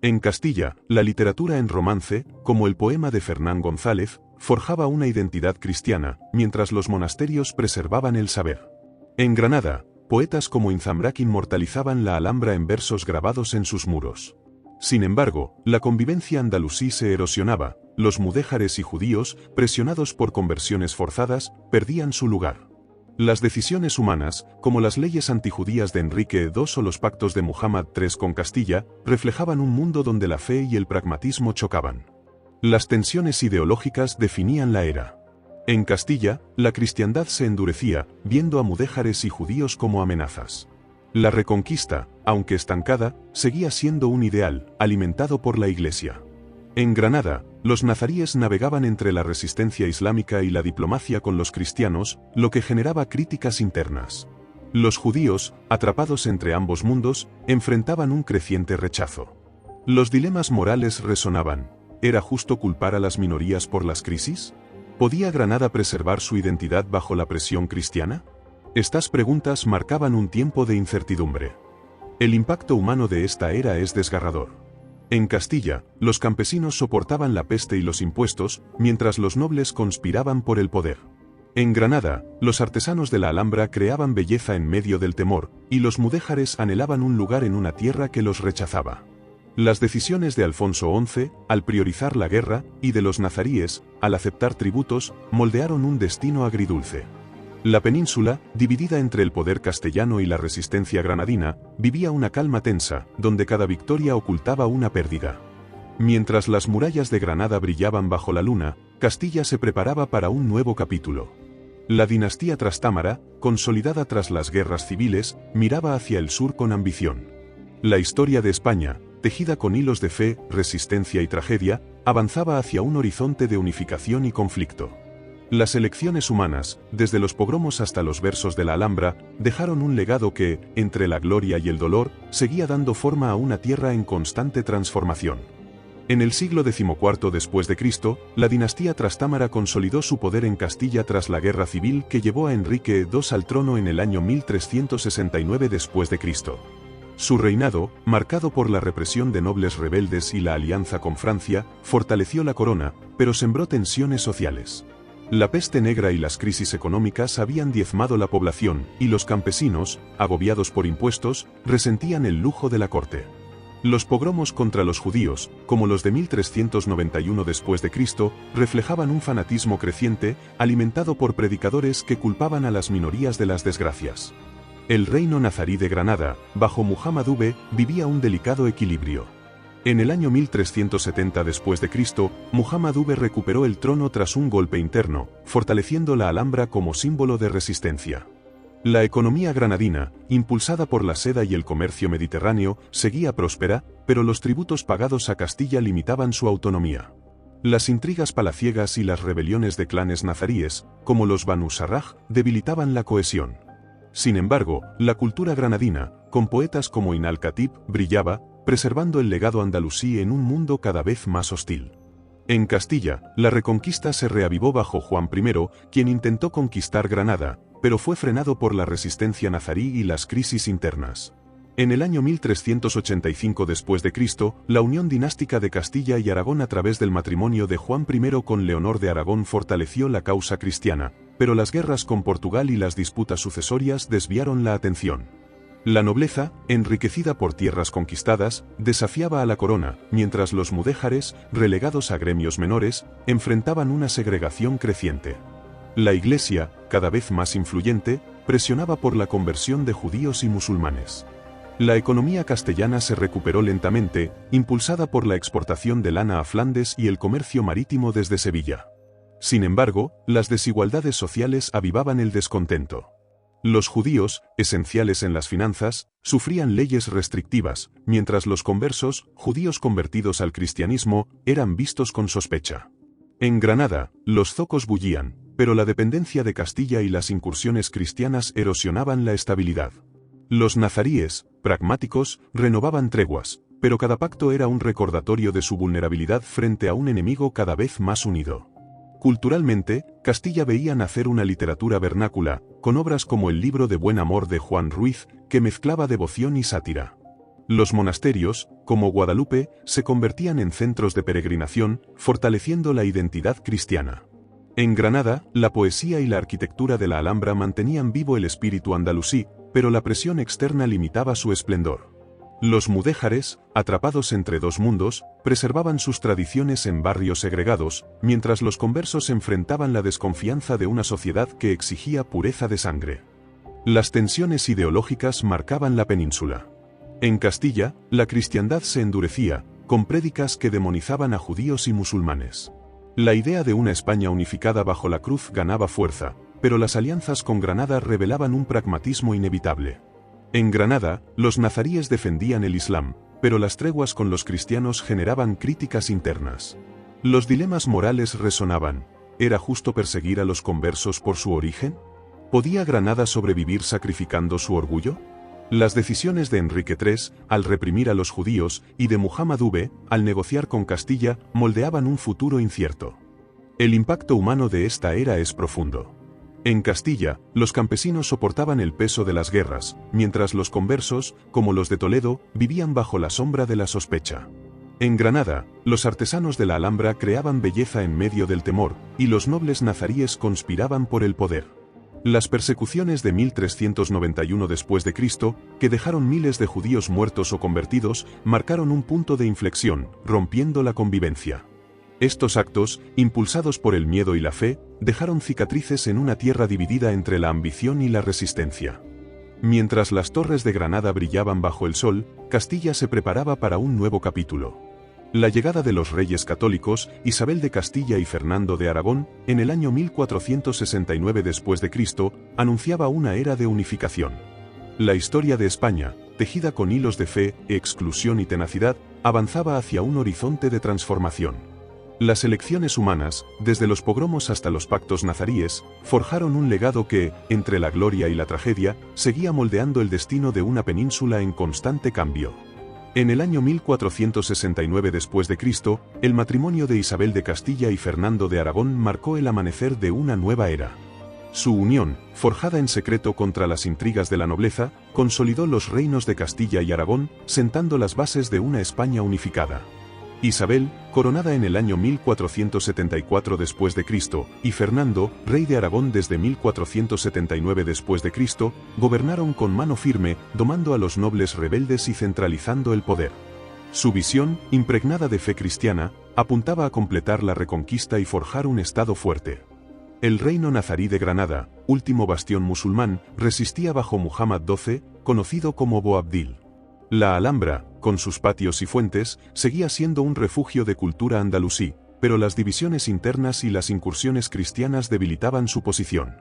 En Castilla, la literatura en romance, como el poema de Fernán González, forjaba una identidad cristiana, mientras los monasterios preservaban el saber. En Granada, poetas como Inzambrac inmortalizaban la Alhambra en versos grabados en sus muros. Sin embargo, la convivencia andalusí se erosionaba, los mudéjares y judíos, presionados por conversiones forzadas, perdían su lugar. Las decisiones humanas, como las leyes antijudías de Enrique II o los pactos de Muhammad III con Castilla, reflejaban un mundo donde la fe y el pragmatismo chocaban. Las tensiones ideológicas definían la era. En Castilla, la cristiandad se endurecía, viendo a mudéjares y judíos como amenazas. La reconquista, aunque estancada, seguía siendo un ideal, alimentado por la Iglesia. En Granada, los nazaríes navegaban entre la resistencia islámica y la diplomacia con los cristianos, lo que generaba críticas internas. Los judíos, atrapados entre ambos mundos, enfrentaban un creciente rechazo. Los dilemas morales resonaban. ¿Era justo culpar a las minorías por las crisis? ¿Podía Granada preservar su identidad bajo la presión cristiana? Estas preguntas marcaban un tiempo de incertidumbre. El impacto humano de esta era es desgarrador. En Castilla, los campesinos soportaban la peste y los impuestos, mientras los nobles conspiraban por el poder. En Granada, los artesanos de la Alhambra creaban belleza en medio del temor, y los mudéjares anhelaban un lugar en una tierra que los rechazaba. Las decisiones de Alfonso XI, al priorizar la guerra, y de los nazaríes, al aceptar tributos, moldearon un destino agridulce. La península, dividida entre el poder castellano y la resistencia granadina, vivía una calma tensa, donde cada victoria ocultaba una pérdida. Mientras las murallas de Granada brillaban bajo la luna, Castilla se preparaba para un nuevo capítulo. La dinastía Trastámara, consolidada tras las guerras civiles, miraba hacia el sur con ambición. La historia de España, tejida con hilos de fe, resistencia y tragedia, avanzaba hacia un horizonte de unificación y conflicto. Las elecciones humanas, desde los pogromos hasta los versos de la Alhambra, dejaron un legado que, entre la gloria y el dolor, seguía dando forma a una tierra en constante transformación. En el siglo XIV después de Cristo, la dinastía trastámara consolidó su poder en Castilla tras la guerra civil que llevó a Enrique II al trono en el año 1369 después de Cristo. Su reinado, marcado por la represión de nobles rebeldes y la alianza con Francia, fortaleció la corona, pero sembró tensiones sociales. La peste negra y las crisis económicas habían diezmado la población, y los campesinos, agobiados por impuestos, resentían el lujo de la corte. Los pogromos contra los judíos, como los de 1391 después de Cristo, reflejaban un fanatismo creciente, alimentado por predicadores que culpaban a las minorías de las desgracias. El reino nazarí de Granada, bajo Muhammad V, vivía un delicado equilibrio. En el año 1370 después de Cristo, Muhammad V recuperó el trono tras un golpe interno, fortaleciendo la Alhambra como símbolo de resistencia. La economía granadina, impulsada por la seda y el comercio mediterráneo, seguía próspera, pero los tributos pagados a Castilla limitaban su autonomía. Las intrigas palaciegas y las rebeliones de clanes nazaríes, como los Banu Sarraj, debilitaban la cohesión. Sin embargo, la cultura granadina, con poetas como Ibn al-Khatib, brillaba, preservando el legado andalusí en un mundo cada vez más hostil. En Castilla, la reconquista se reavivó bajo Juan I, quien intentó conquistar Granada, pero fue frenado por la resistencia nazarí y las crisis internas. En el año 1385 después de Cristo, la unión dinástica de Castilla y Aragón a través del matrimonio de Juan I con Leonor de Aragón fortaleció la causa cristiana, pero las guerras con Portugal y las disputas sucesorias desviaron la atención. La nobleza, enriquecida por tierras conquistadas, desafiaba a la corona, mientras los mudéjares, relegados a gremios menores, enfrentaban una segregación creciente. La Iglesia, cada vez más influyente, presionaba por la conversión de judíos y musulmanes. La economía castellana se recuperó lentamente, impulsada por la exportación de lana a Flandes y el comercio marítimo desde Sevilla. Sin embargo, las desigualdades sociales avivaban el descontento. Los judíos, esenciales en las finanzas, sufrían leyes restrictivas, mientras los conversos, judíos convertidos al cristianismo, eran vistos con sospecha. En Granada, los zocos bullían, pero la dependencia de Castilla y las incursiones cristianas erosionaban la estabilidad. Los nazaríes, pragmáticos, renovaban treguas, pero cada pacto era un recordatorio de su vulnerabilidad frente a un enemigo cada vez más unido. Culturalmente, Castilla veía nacer una literatura vernácula, con obras como el Libro de Buen Amor de Juan Ruiz, que mezclaba devoción y sátira. Los monasterios, como Guadalupe, se convertían en centros de peregrinación, fortaleciendo la identidad cristiana. En Granada, la poesía y la arquitectura de la Alhambra mantenían vivo el espíritu andalusí, pero la presión externa limitaba su esplendor. Los mudéjares, atrapados entre dos mundos, preservaban sus tradiciones en barrios segregados, mientras los conversos enfrentaban la desconfianza de una sociedad que exigía pureza de sangre. Las tensiones ideológicas marcaban la península. En Castilla, la cristiandad se endurecía, con prédicas que demonizaban a judíos y musulmanes. La idea de una España unificada bajo la cruz ganaba fuerza, pero las alianzas con Granada revelaban un pragmatismo inevitable. En Granada, los nazaríes defendían el Islam, pero las treguas con los cristianos generaban críticas internas. Los dilemas morales resonaban. ¿Era justo perseguir a los conversos por su origen? ¿Podía Granada sobrevivir sacrificando su orgullo? Las decisiones de Enrique III, al reprimir a los judíos, y de Muhammad V, al negociar con Castilla, moldeaban un futuro incierto. El impacto humano de esta era es profundo. En Castilla, los campesinos soportaban el peso de las guerras, mientras los conversos, como los de Toledo, vivían bajo la sombra de la sospecha. En Granada, los artesanos de la Alhambra creaban belleza en medio del temor, y los nobles nazaríes conspiraban por el poder. Las persecuciones de 1391 después de Cristo, que dejaron miles de judíos muertos o convertidos, marcaron un punto de inflexión, rompiendo la convivencia. Estos actos, impulsados por el miedo y la fe, dejaron cicatrices en una tierra dividida entre la ambición y la resistencia. Mientras las torres de Granada brillaban bajo el sol, Castilla se preparaba para un nuevo capítulo. La llegada de los reyes católicos, Isabel de Castilla y Fernando de Aragón, en el año 1469 después de Cristo, anunciaba una era de unificación. La historia de España, tejida con hilos de fe, exclusión y tenacidad, avanzaba hacia un horizonte de transformación. Las elecciones humanas, desde los pogromos hasta los pactos nazaríes, forjaron un legado que, entre la gloria y la tragedia, seguía moldeando el destino de una península en constante cambio. En el año 1469 d.C., el matrimonio de Isabel de Castilla y Fernando de Aragón marcó el amanecer de una nueva era. Su unión, forjada en secreto contra las intrigas de la nobleza, consolidó los reinos de Castilla y Aragón, sentando las bases de una España unificada. Isabel, coronada en el año 1474 d.C., y Fernando, rey de Aragón desde 1479 d.C., gobernaron con mano firme, domando a los nobles rebeldes y centralizando el poder. Su visión, impregnada de fe cristiana, apuntaba a completar la reconquista y forjar un estado fuerte. El reino nazarí de Granada, último bastión musulmán, resistía bajo Muhammad XII, conocido como Boabdil. La Alhambra, con sus patios y fuentes, seguía siendo un refugio de cultura andalusí, pero las divisiones internas y las incursiones cristianas debilitaban su posición.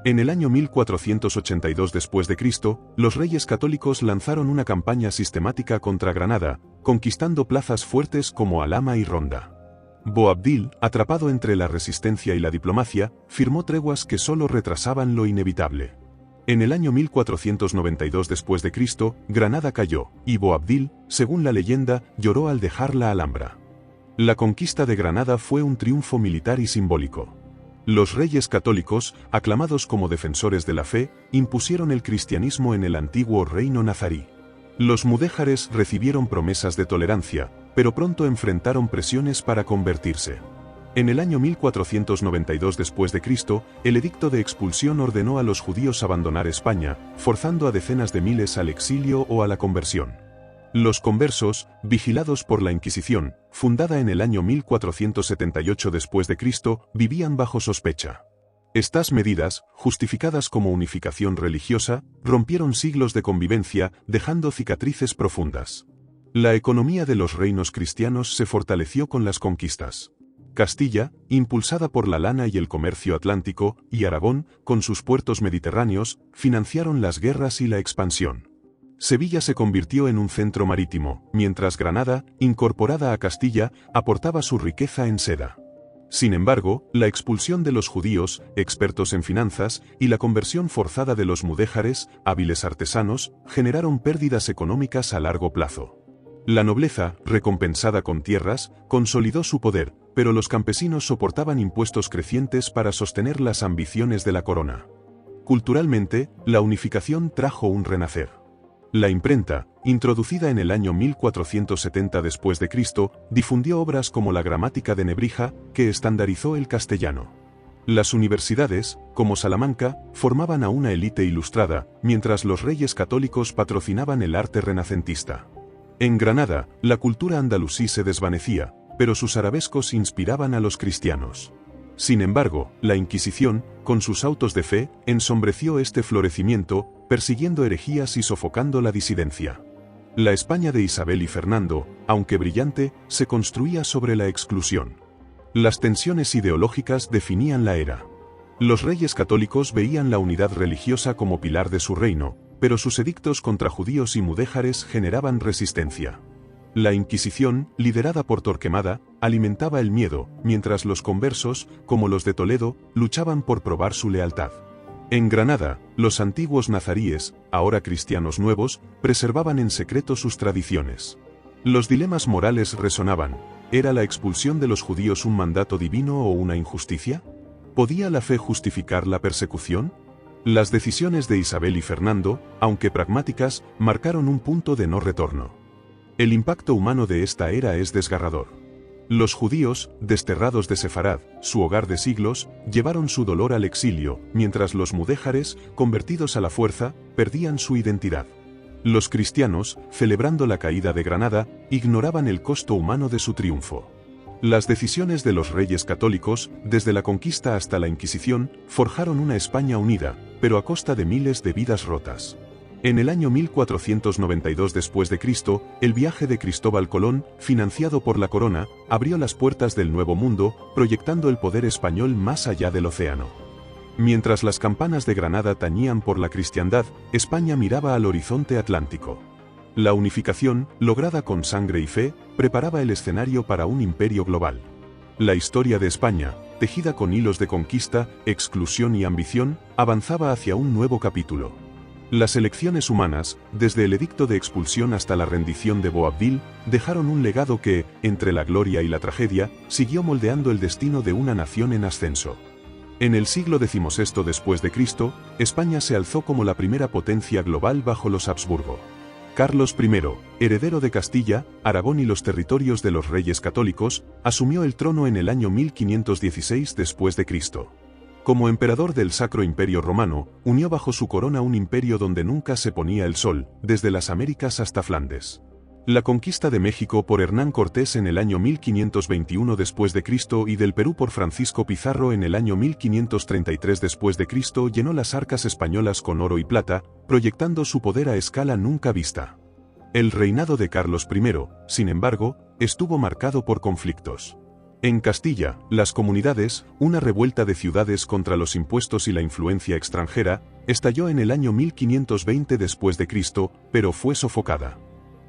En el año 1482 d.C., los reyes católicos lanzaron una campaña sistemática contra Granada, conquistando plazas fuertes como Alhama y Ronda. Boabdil, atrapado entre la resistencia y la diplomacia, firmó treguas que solo retrasaban lo inevitable. En el año 1492 d.C., Granada cayó, y Boabdil, según la leyenda, lloró al dejar la Alhambra. La conquista de Granada fue un triunfo militar y simbólico. Los reyes católicos, aclamados como defensores de la fe, impusieron el cristianismo en el antiguo reino nazarí. Los mudéjares recibieron promesas de tolerancia, pero pronto enfrentaron presiones para convertirse. En el año 1492 d.C., el edicto de expulsión ordenó a los judíos abandonar España, forzando a decenas de miles al exilio o a la conversión. Los conversos, vigilados por la Inquisición, fundada en el año 1478 d.C., vivían bajo sospecha. Estas medidas, justificadas como unificación religiosa, rompieron siglos de convivencia, dejando cicatrices profundas. La economía de los reinos cristianos se fortaleció con las conquistas. Castilla, impulsada por la lana y el comercio atlántico, y Aragón, con sus puertos mediterráneos, financiaron las guerras y la expansión. Sevilla se convirtió en un centro marítimo, mientras Granada, incorporada a Castilla, aportaba su riqueza en seda. Sin embargo, la expulsión de los judíos, expertos en finanzas, y la conversión forzada de los mudéjares, hábiles artesanos, generaron pérdidas económicas a largo plazo. La nobleza, recompensada con tierras, consolidó su poder, pero los campesinos soportaban impuestos crecientes para sostener las ambiciones de la corona. Culturalmente, la unificación trajo un renacer. La imprenta, introducida en el año 1470 d.C., difundió obras como la Gramática de Nebrija, que estandarizó el castellano. Las universidades, como Salamanca, formaban a una élite ilustrada, mientras los reyes católicos patrocinaban el arte renacentista. En Granada, la cultura andalusí se desvanecía, pero sus arabescos inspiraban a los cristianos. Sin embargo, la Inquisición, con sus autos de fe, ensombreció este florecimiento, persiguiendo herejías y sofocando la disidencia. La España de Isabel y Fernando, aunque brillante, se construía sobre la exclusión. Las tensiones ideológicas definían la era. Los reyes católicos veían la unidad religiosa como pilar de su reino, pero sus edictos contra judíos y mudéjares generaban resistencia. La Inquisición, liderada por Torquemada, alimentaba el miedo, mientras los conversos, como los de Toledo, luchaban por probar su lealtad. En Granada, los antiguos nazaríes, ahora cristianos nuevos, preservaban en secreto sus tradiciones. Los dilemas morales resonaban. ¿Era la expulsión de los judíos un mandato divino o una injusticia? ¿Podía la fe justificar la persecución? Las decisiones de Isabel y Fernando, aunque pragmáticas, marcaron un punto de no retorno. El impacto humano de esta era es desgarrador. Los judíos, desterrados de Sefarad, su hogar de siglos, llevaron su dolor al exilio, mientras los mudéjares, convertidos a la fuerza, perdían su identidad. Los cristianos, celebrando la caída de Granada, ignoraban el costo humano de su triunfo. Las decisiones de los reyes católicos, desde la conquista hasta la Inquisición, forjaron una España unida, pero a costa de miles de vidas rotas. En el año 1492 d.C., el viaje de Cristóbal Colón, financiado por la corona, abrió las puertas del Nuevo Mundo, proyectando el poder español más allá del océano. Mientras las campanas de Granada tañían por la cristiandad, España miraba al horizonte atlántico. La unificación, lograda con sangre y fe, preparaba el escenario para un imperio global. La historia de España, tejida con hilos de conquista, exclusión y ambición, avanzaba hacia un nuevo capítulo. Las elecciones humanas, desde el edicto de expulsión hasta la rendición de Boabdil, dejaron un legado que, entre la gloria y la tragedia, siguió moldeando el destino de una nación en ascenso. En el siglo XVI después de Cristo, España se alzó como la primera potencia global bajo los Habsburgo. Carlos I, heredero de Castilla, Aragón y los territorios de los reyes católicos, asumió el trono en el año 1516 después de Cristo. Como emperador del Sacro Imperio Romano, unió bajo su corona un imperio donde nunca se ponía el sol, desde las Américas hasta Flandes. La conquista de México por Hernán Cortés en el año 1521 después de Cristo y del Perú por Francisco Pizarro en el año 1533 después de Cristo llenó las arcas españolas con oro y plata, proyectando su poder a escala nunca vista. El reinado de Carlos I, sin embargo, estuvo marcado por conflictos. En Castilla, las comunidades, una revuelta de ciudades contra los impuestos y la influencia extranjera, estalló en el año 1520 después de Cristo, pero fue sofocada.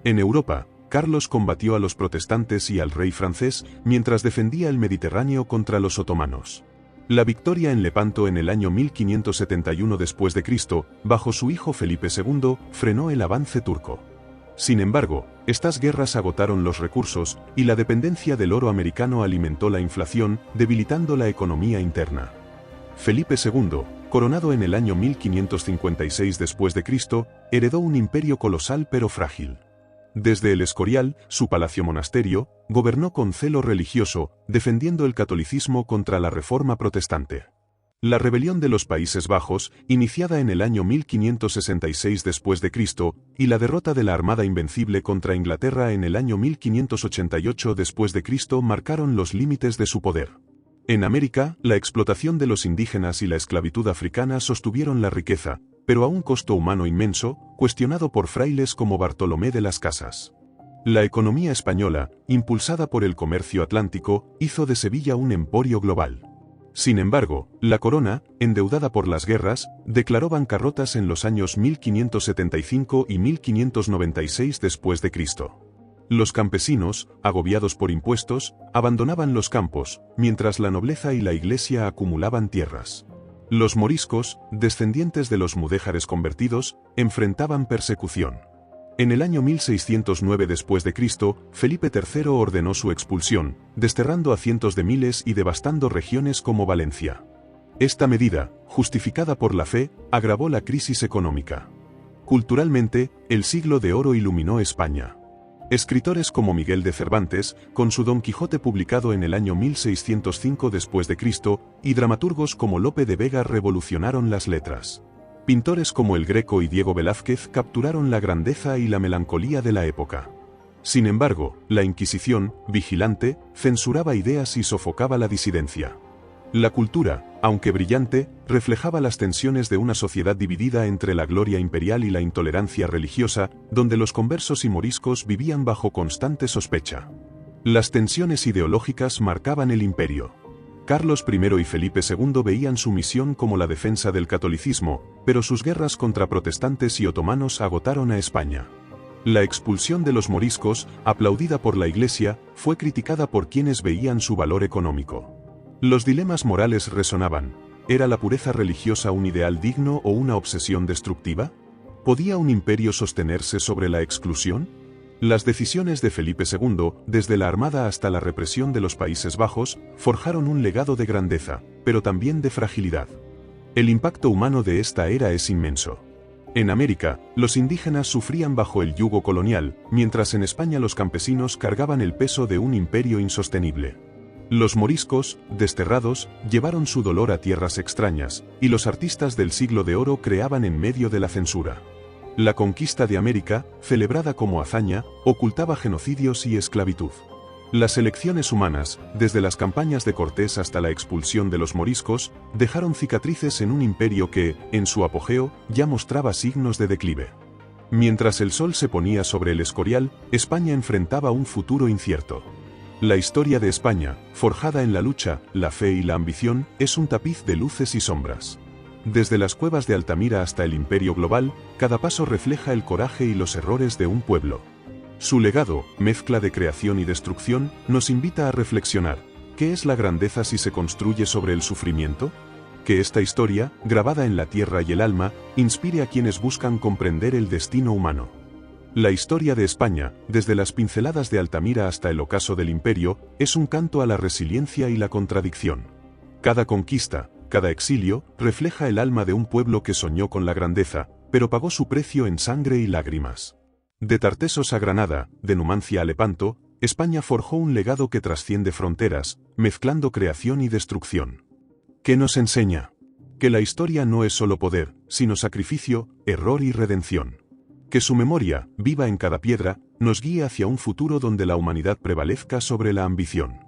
En Europa, Carlos combatió a los protestantes y al rey francés mientras defendía el Mediterráneo contra los otomanos. La victoria en Lepanto en el año 1571 después de Cristo, bajo su hijo Felipe II, frenó el avance turco. Sin embargo, estas guerras agotaron los recursos, y la dependencia del oro americano alimentó la inflación, debilitando la economía interna. Felipe II, coronado en el año 1556 después de Cristo, heredó un imperio colosal pero frágil. Desde el Escorial, su palacio monasterio, gobernó con celo religioso, defendiendo el catolicismo contra la reforma protestante. La rebelión de los Países Bajos, iniciada en el año 1566 después de Cristo, y la derrota de la Armada Invencible contra Inglaterra en el año 1588 después de Cristo marcaron los límites de su poder. En América, la explotación de los indígenas y la esclavitud africana sostuvieron la riqueza, pero a un costo humano inmenso, cuestionado por frailes como Bartolomé de las Casas. La economía española, impulsada por el comercio atlántico, hizo de Sevilla un emporio global. Sin embargo, la corona, endeudada por las guerras, declaró bancarrotas en los años 1575 y 1596 después de Cristo. Los campesinos, agobiados por impuestos, abandonaban los campos, mientras la nobleza y la iglesia acumulaban tierras. Los moriscos, descendientes de los mudéjares convertidos, enfrentaban persecución. En el año 1609 después de Cristo, Felipe III ordenó su expulsión, desterrando a cientos de miles y devastando regiones como Valencia. Esta medida, justificada por la fe, agravó la crisis económica. Culturalmente, el siglo de oro iluminó España. Escritores como Miguel de Cervantes, con su Don Quijote publicado en el año 1605 después de Cristo, y dramaturgos como Lope de Vega revolucionaron las letras. Pintores como El Greco y Diego Velázquez capturaron la grandeza y la melancolía de la época. Sin embargo, la Inquisición, vigilante, censuraba ideas y sofocaba la disidencia. La cultura, aunque brillante, reflejaba las tensiones de una sociedad dividida entre la gloria imperial y la intolerancia religiosa, donde los conversos y moriscos vivían bajo constante sospecha. Las tensiones ideológicas marcaban el imperio. Carlos I y Felipe II veían su misión como la defensa del catolicismo, pero sus guerras contra protestantes y otomanos agotaron a España. La expulsión de los moriscos, aplaudida por la Iglesia, fue criticada por quienes veían su valor económico. Los dilemas morales resonaban. ¿Era la pureza religiosa un ideal digno o una obsesión destructiva? ¿Podía un imperio sostenerse sobre la exclusión? Las decisiones de Felipe II, desde la armada hasta la represión de los Países Bajos, forjaron un legado de grandeza, pero también de fragilidad. El impacto humano de esta era es inmenso. En América, los indígenas sufrían bajo el yugo colonial, mientras en España los campesinos cargaban el peso de un imperio insostenible. Los moriscos, desterrados, llevaron su dolor a tierras extrañas, y los artistas del siglo de oro creaban en medio de la censura. La conquista de América, celebrada como hazaña, ocultaba genocidios y esclavitud. Las elecciones humanas, desde las campañas de Cortés hasta la expulsión de los moriscos, dejaron cicatrices en un imperio que, en su apogeo, ya mostraba signos de declive. Mientras el sol se ponía sobre el Escorial, España enfrentaba un futuro incierto. La historia de España, forjada en la lucha, la fe y la ambición, es un tapiz de luces y sombras. Desde las cuevas de Altamira hasta el imperio global, cada paso refleja el coraje y los errores de un pueblo. Su legado, mezcla de creación y destrucción, nos invita a reflexionar. ¿Qué es la grandeza si se construye sobre el sufrimiento? Que esta historia, grabada en la tierra y el alma, inspire a quienes buscan comprender el destino humano. La historia de España, desde las pinceladas de Altamira hasta el ocaso del Imperio, es un canto a la resiliencia y la contradicción. Cada conquista, cada exilio, refleja el alma de un pueblo que soñó con la grandeza, pero pagó su precio en sangre y lágrimas. De Tartessos a Granada, de Numancia a Lepanto, España forjó un legado que trasciende fronteras, mezclando creación y destrucción. ¿Qué nos enseña? Que la historia no es solo poder, sino sacrificio, error y redención. Que su memoria, viva en cada piedra, nos guíe hacia un futuro donde la humanidad prevalezca sobre la ambición.